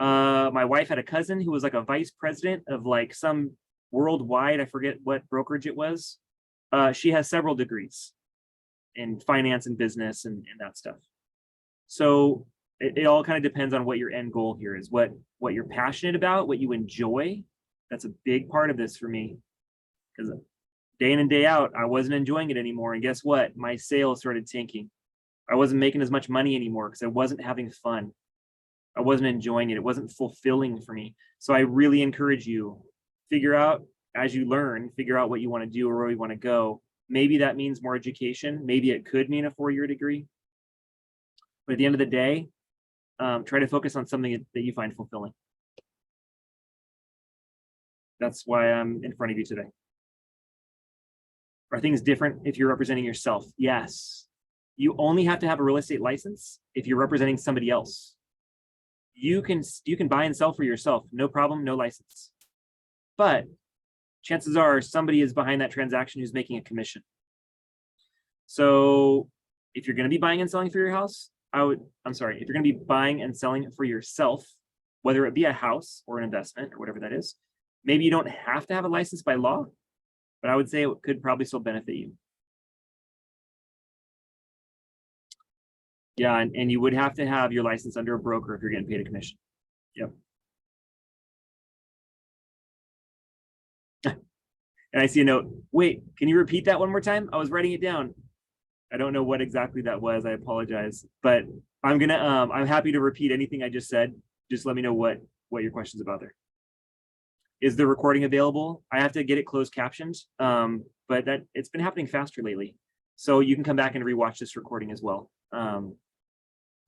my wife had a cousin who was like a vice president of like some worldwide, I forget what brokerage it was. She has several degrees in finance and business and that stuff. So it all kind of depends on what your end goal here is, what you're passionate about, what you enjoy. That's a big part of this for me, because day in and day out, I wasn't enjoying it anymore. And guess what? My sales started tanking. I wasn't making as much money anymore because I wasn't having fun. I wasn't enjoying it. It wasn't fulfilling for me. So I really encourage you, figure out as you learn, figure out what you want to do or where you want to go. Maybe that means more education. Maybe it could mean a 4-year degree. But at the end of the day, try to focus on something that you find fulfilling. That's why I'm in front of you today. Are things different if you're representing yourself? Yes. You only have to have a real estate license if you're representing somebody else. You can buy and sell for yourself, no problem, no license. But chances are somebody is behind that transaction who's making a commission. So if you're going to be buying and selling for your house, if you're going to be buying and selling for yourself, whether it be a house or an investment or whatever that is, maybe you don't have to have a license by law, but I would say it could probably still benefit you. Yeah, and you would have to have your license under a broker if you're getting paid a commission. Yep. And I see a note. Wait, can you repeat that one more time? I was writing it down. I don't know what exactly that was. I apologize, but I'm happy to repeat anything I just said. Just let me know what your question's about there. Is the recording available? I have to get it closed captioned, but it's been happening faster lately. So you can come back and rewatch this recording as well.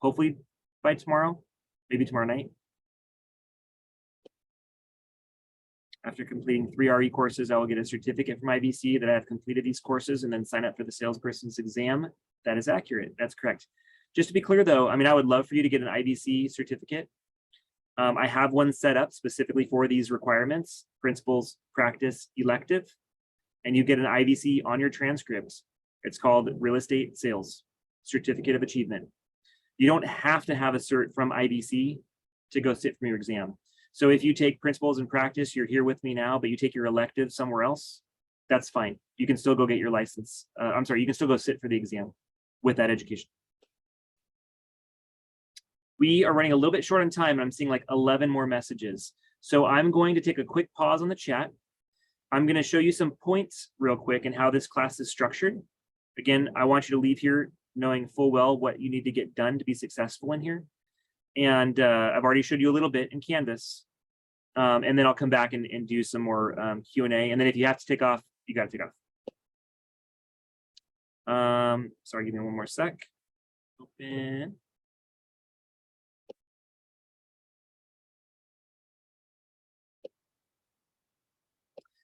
Hopefully by tomorrow, maybe tomorrow night. After completing 3 RE courses, I will get a certificate from IVC that I have completed these courses and then sign up for the salesperson's exam. That is accurate. That's correct. Just to be clear though, I mean, I would love for you to get an IVC certificate. I have one set up specifically for these requirements: principles, practice, elective, and you get an IVC on your transcript. It's called Real Estate Sales Certificate of Achievement. You don't have to have a cert from IVC to go sit for your exam. So if you take principles and practice, you're here with me now, but you take your elective somewhere else, that's fine. You can still go get your license. You can still go sit for the exam with that education. We are running a little bit short on time, and I'm seeing like 11 more messages. So I'm going to take a quick pause on the chat. I'm going to show you some points real quick and how this class is structured. Again, I want you to leave here knowing full well what you need to get done to be successful in here. And I've already showed you a little bit in Canvas. And then I'll come back and do some more Q&A. And then if you have to take off, you got to take off. Sorry, give me one more sec. Open.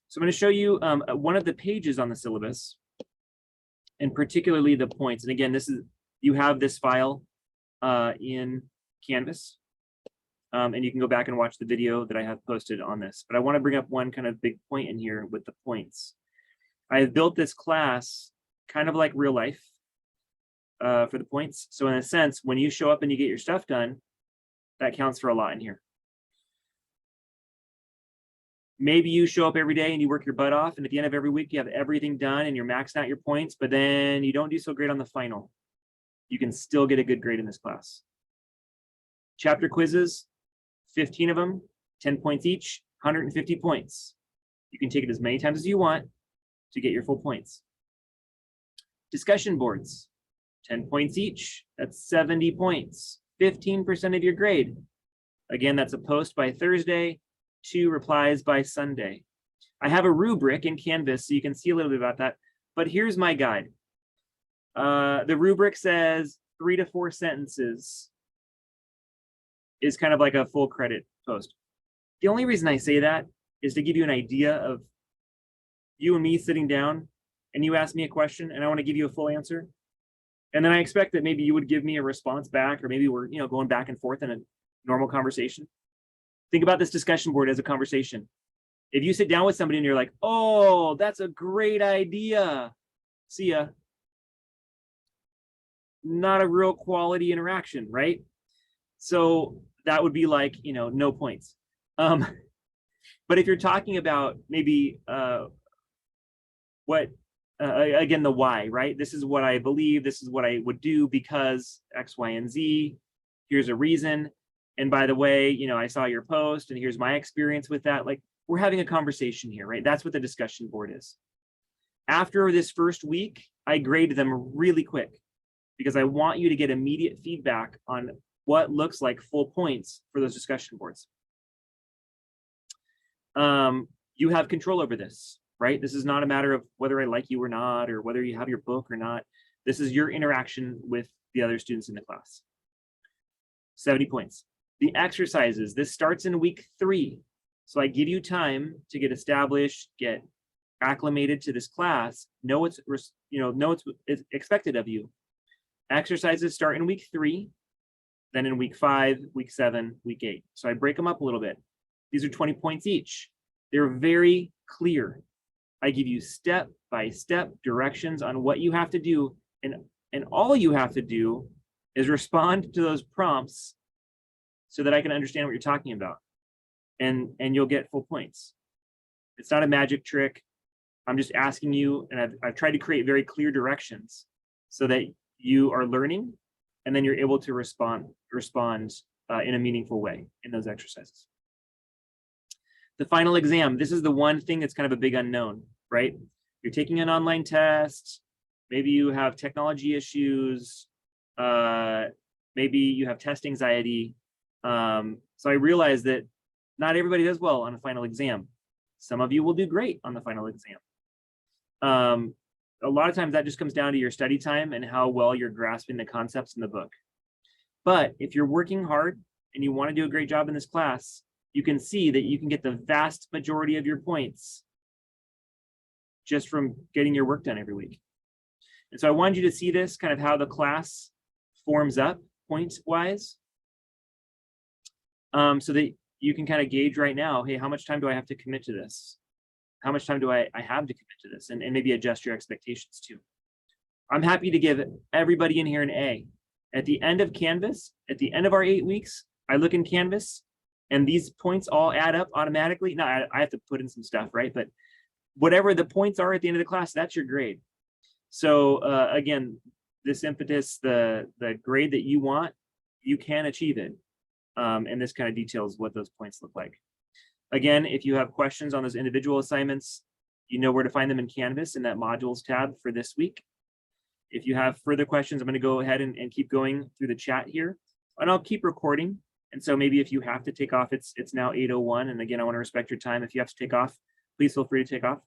So I'm going to show you one of the pages on the syllabus, and particularly the points. And again, this is, you have this file in Canvas, and you can go back and watch the video that I have posted on this. But I want to bring up one kind of big point in here with the points. I have built this class kind of like real life for the points. So in a sense, when you show up and you get your stuff done, that counts for a lot in here. Maybe you show up every day and you work your butt off, and at the end of every week, you have everything done and you're maxing out your points, but then you don't do so great on the final. You can still get a good grade in this class. Chapter quizzes, 15 of them, 10 points each, 150 points. You can take it as many times as you want to get your full points. Discussion boards, 10 points each, that's 70 points, 15% of your grade. Again, that's a post by Thursday, 2 replies by Sunday. I have a rubric in Canvas so you can see a little bit about that, but here's my guide. The rubric says 3 to 4 sentences is kind of like a full credit post. The only reason I say that is to give you an idea of you and me sitting down and you ask me a question and I want to give you a full answer. And then I expect that maybe you would give me a response back, or maybe we're, going back and forth in a normal conversation. Think about this discussion board as a conversation. If you sit down with somebody and you're like, oh, that's a great idea. See ya. Not a real quality interaction, right? So that would be like, no points. But if you're talking about maybe again, the why, right? This is what I believe. This is what I would do because X, Y, and Z. Here's a reason. And by the way, I saw your post and here's my experience with that. Like, we're having a conversation here, right? That's what the discussion board is. After this first week, I grade them really quick because I want you to get immediate feedback on what looks like full points for those discussion boards. You have control over this, right? This is not a matter of whether I like you or not, or whether you have your book or not. This is your interaction with the other students in the class. 70 points. The exercises, this starts in week 3. So I give you time to get established, get acclimated to this class, know what's expected of you. Exercises start in week 3, then in week 5, week 7, week 8. So I break them up a little bit. These are 20 points each. They're very clear. I give you step-by-step directions on what you have to do, and all you have to do is respond to those prompts so that I can understand what you're talking about, and you'll get full points. It's not a magic trick. I'm just asking you, and I've tried to create very clear directions so that you are learning, and then you're able to respond in a meaningful way in those exercises. The final exam, this is the one thing that's kind of a big unknown, right? You're taking an online test, maybe you have technology issues, maybe you have test anxiety. So I realize that not everybody does well on a final exam. Some of you will do great on the final exam. A lot of times that just comes down to your study time and how well you're grasping the concepts in the book. But if you're working hard and you want to do a great job in this class, you can see that you can get the vast majority of your points just from getting your work done every week. And so I wanted you to see this, kind of how the class forms up point-wise, so that you can kind of gauge right now, hey, how much time do I have to commit to this? How much time do I have to commit to this? And maybe adjust your expectations too. I'm happy to give everybody in here an A. At the end of Canvas, at the end of our 8 weeks, I look in Canvas and these points all add up automatically. Now I have to put in some stuff, right? But whatever the points are at the end of the class, that's your grade. So again, this impetus, the grade that you want, you can achieve it. And this kind of details what those points look like. Again, if you have questions on those individual assignments, You know where to find them in Canvas in that modules tab for this week. If you have further questions, I'm going to go ahead and keep going through the chat here, and I'll keep recording. And so maybe if you have to take off, it's now 8:01. And again, I want to respect your time. If you have to take off, please feel free to take off.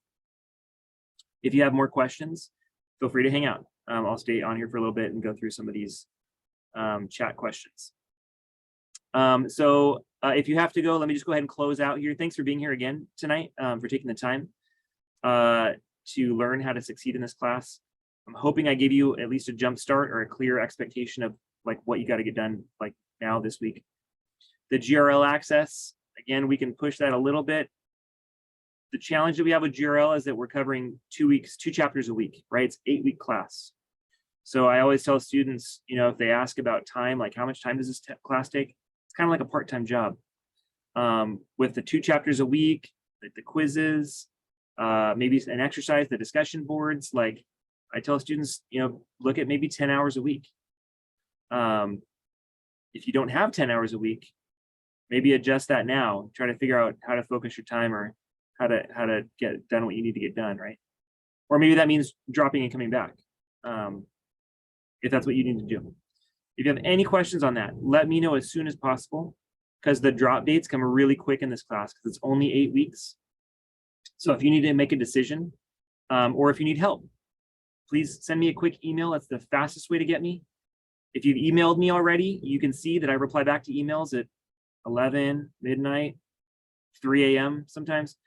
If you have more questions, feel free to hang out. I'll stay on here for a little bit and go through some of these chat questions. If you have to go, let me just go ahead and close out here. Thanks for being here again tonight, for taking the time to learn how to succeed in this class. I'm hoping I gave you at least a jump start or a clear expectation of like what you got to get done like now this week. The GRL access, again, we can push that a little bit. The challenge that we have with GRL is that we're covering 2 chapters a week, right? It's 8-week class. So I always tell students, you know, if they ask about time, like how much time does this class take? It's kind of like a part-time job. With the 2 chapters a week, the quizzes, maybe an exercise, the discussion boards, like I tell students, you know, look at maybe 10 hours a week. If you don't have 10 hours a week, maybe adjust that now. Try to figure out how to focus your time or how to get done what you need to get done, right? Or maybe that means dropping and coming back, if that's what you need to do. If you have any questions on that, let me know as soon as possible, because the drop dates come really quick in this class because it's only 8 weeks. So if you need to make a decision, or if you need help, please send me a quick email. That's the fastest way to get me. If you've emailed me already, you can see that I reply back to emails at 11, midnight, 3 a.m. sometimes.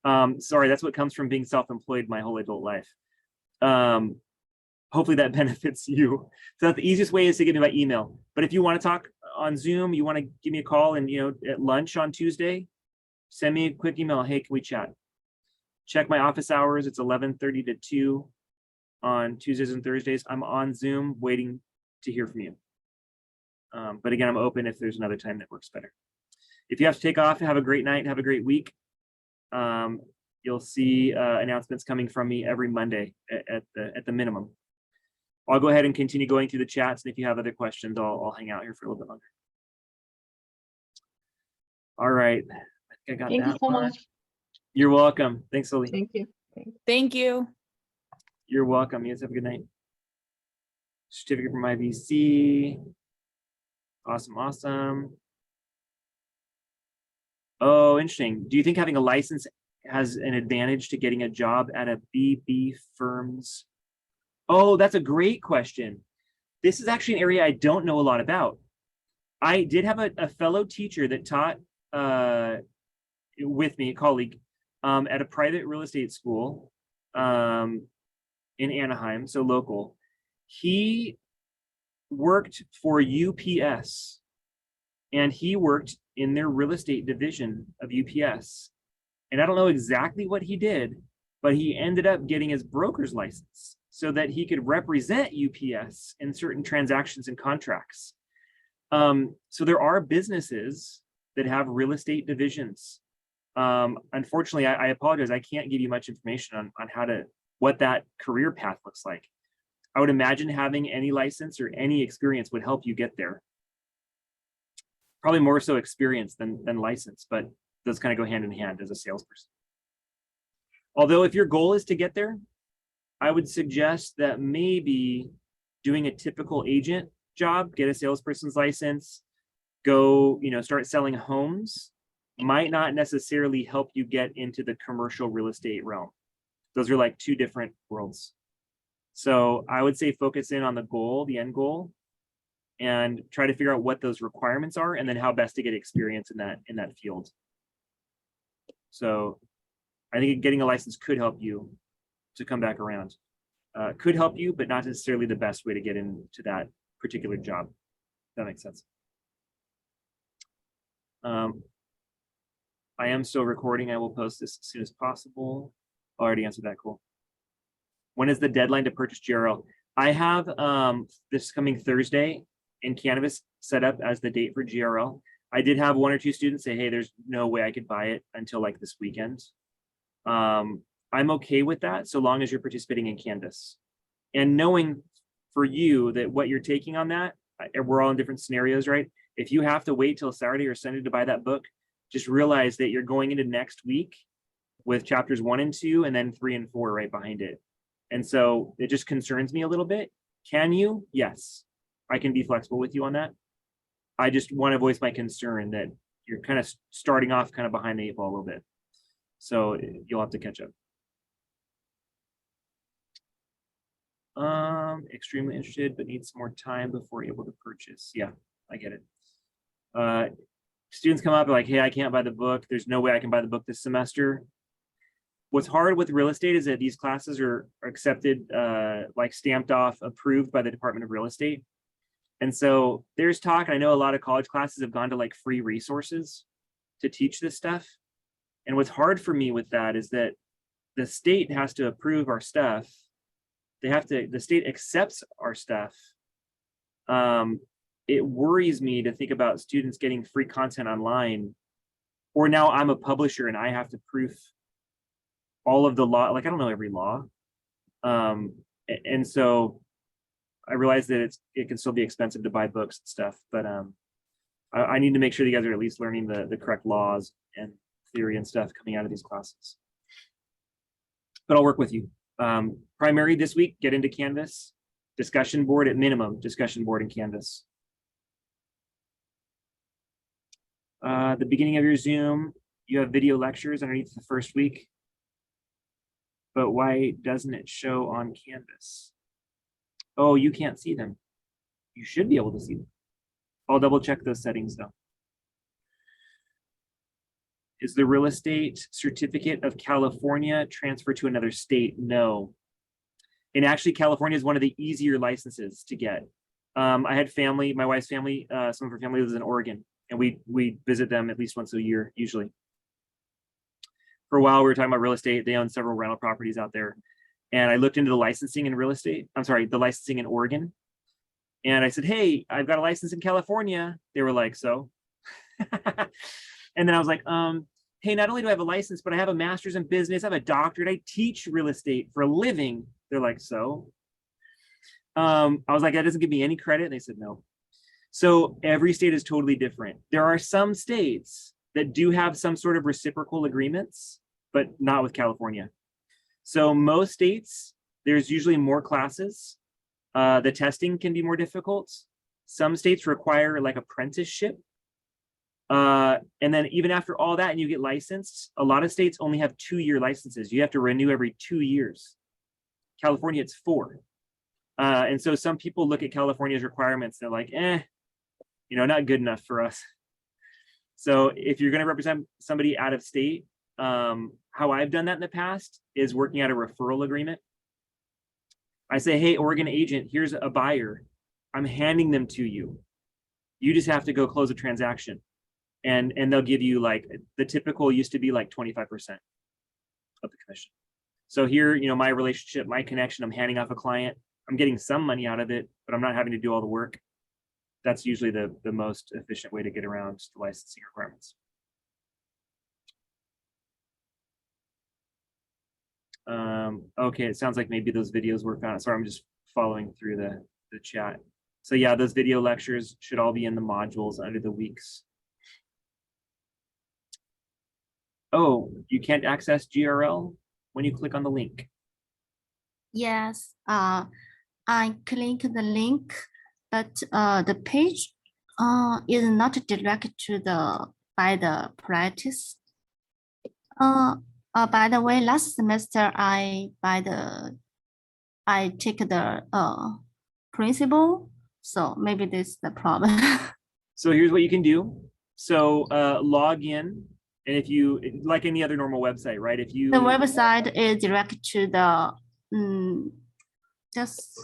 Sorry, that's what comes from being self-employed my whole adult life. Hopefully that benefits you. So that's the easiest way is to get me by email. But if you want to talk on Zoom, you want to give me a call and, you know, at lunch on Tuesday, send me a quick email. Hey, can we chat? Check my office hours. It's 11:30 to 2 on Tuesdays and Thursdays. I'm on Zoom waiting to hear from you. But again, I'm open if there's another time that works better. If you have to take off, have a great night, have a great week. You'll see announcements coming from me every Monday at the minimum. I'll go ahead and continue going through the chats, and if you have other questions, I'll hang out here for a little bit longer. All right, I think I got Thank that you so one. much. You're welcome. Thanks, Lily. Thank you. Thank you. You're welcome. You guys have a good night. Certificate from IVC. Awesome, awesome. Oh, interesting. Do you think having a license has an advantage to getting a job at a BB firms? Oh, that's a great question. This is actually an area I don't know a lot about. I did have a fellow teacher that taught with me, a colleague, at a private real estate school in Anaheim, so local. He worked for UPS, and he worked in their real estate division of UPS. And I don't know exactly what he did, but he ended up getting his broker's license so that he could represent UPS in certain transactions and contracts. So there are businesses that have real estate divisions. Unfortunately, I apologize, I can't give you much information on what that career path looks like. I would imagine having any license or any experience would help you get there. Probably more so experience than license, but those kind of go hand in hand as a salesperson. Although if your goal is to get there, I would suggest that maybe doing a typical agent job, get a salesperson's license, go, start selling homes, might not necessarily help you get into the commercial real estate realm. Those are like two different worlds. So I would say focus in on the goal, the end goal, and try to figure out what those requirements are and then how best to get experience in that field. So I think getting a license could help you to come back around. Could help you, but not necessarily the best way to get into that particular job. If that makes sense. I am still recording. I will post this as soon as possible. Already answered that. Cool. When is the deadline to purchase GRL? I have this coming Thursday in Canvas set up as the date for GRL. I did have 1 or 2 students say, hey, there's no way I could buy it until like this weekend. I'm okay with that so long as you're participating in Canvas. And knowing for you that what you're taking on that, we're all in different scenarios, right? If you have to wait till Saturday or Sunday to buy that book, just realize that you're going into next week with chapters 1 and 2, and then 3 and 4 right behind it. And so it just concerns me a little bit. Can you? Yes, I can be flexible with you on that. I just want to voice my concern that you're kind of starting off kind of behind the 8 ball a little bit. So you'll have to catch up. Extremely interested, but need some more time before able to purchase. Yeah, I get it. Students come up like, hey, I can't buy the book. There's no way I can buy the book this semester. What's hard with real estate is that these classes are accepted, like stamped off, approved by the Department of Real Estate. And so there's talk, I know a lot of college classes have gone to like free resources to teach this stuff. And what's hard for me with that is that the state has to approve our stuff. The state accepts our stuff. It worries me to think about students getting free content online, or now I'm a publisher and I have to proof all of the law. Like, I don't know every law. And so I realize that it can still be expensive to buy books and stuff, but I need to make sure you guys are at least learning the correct laws and theory and stuff coming out of these classes. But I'll work with you. Primary this week, get into Canvas, discussion board at minimum, discussion board in Canvas. The beginning of your Zoom, you have video lectures underneath the first week. But why doesn't it show on Canvas? Oh, you can't see them. You should be able to see them. I'll double check those settings though. Is the real estate certificate of California transferred to another state? No. And actually, California is one of the easier licenses to get. I had family, my wife's family, some of her family lives in Oregon, and we visit them at least once a year, usually. For a while, we were talking about real estate. They own several rental properties out there. And I looked into the licensing in real estate. I'm sorry, the licensing in Oregon. And I said, hey, I've got a license in California. They were like, so? And then I was like, hey, not only do I have a license, but I have a master's in business. I have a doctorate. I teach real estate for a living. They're like, so? I was like, that doesn't give me any credit. And they said, no. So every state is totally different. There are some states that do have some sort of reciprocal agreements, but not with California. So most states, there's usually more classes. The testing can be more difficult. Some states require like apprenticeship. And then even after all that and you get licensed, a lot of states only have 2-year licenses. You have to renew every 2 years. California, it's 4. And so some people look at California's requirements. They're like, not good enough for us. So if you're going to represent somebody out of state, how I've done that in the past is working out a referral agreement. I say, hey, Oregon agent, here's a buyer. I'm handing them to you. You just have to go close a transaction. And they'll give you like, the typical used to be like 25% of the commission. So here, my relationship, my connection, I'm handing off a client. I'm getting some money out of it, but I'm not having to do all the work. That's usually the most efficient way to get around the licensing requirements. Okay, it sounds like maybe those videos were found. Sorry, I'm just following through the chat. So yeah, those video lectures should all be in the modules under the weeks. Oh, you can't access GRL when you click on the link. Yes, I click the link, but the page is not direct to by the practice. By the way, last semester I take the principal, so maybe this is the problem. So here's what you can do. So log in, and if you, like any other normal website, right? If you, the website is direct to the just.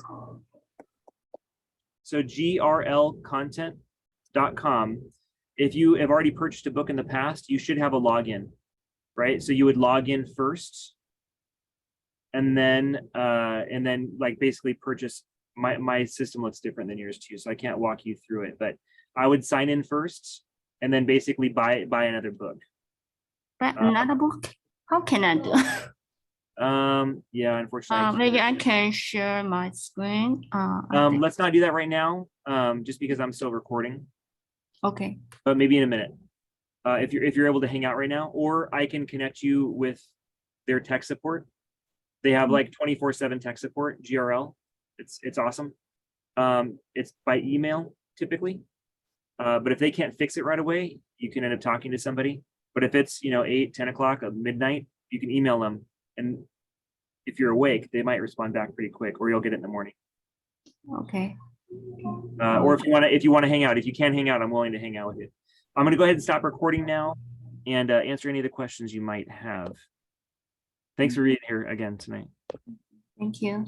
So grlcontent.com. If you have already purchased a book in the past, you should have a login, right? So you would log in first, and then like basically purchase. My system looks different than yours too, so I can't walk you through it. But I would sign in first, and then basically buy another book. But another book? How can I do? Yeah, unfortunately. Maybe I can share my screen. Let's not do that right now, just because I'm still recording. Okay. But maybe in a minute, if you're able to hang out right now, or I can connect you with their tech support. They have like 24/7 tech support, GRL. It's awesome. It's by email typically. But if they can't fix it right away, you can end up talking to somebody. But if it's, 8, 10 o'clock at midnight, you can email them. And if you're awake, they might respond back pretty quick, or you'll get it in the morning. Okay. Or if you want to hang out, if you can't hang out, I'm willing to hang out with you. I'm going to go ahead and stop recording now and answer any of the questions you might have. Thanks for being here again tonight. Thank you.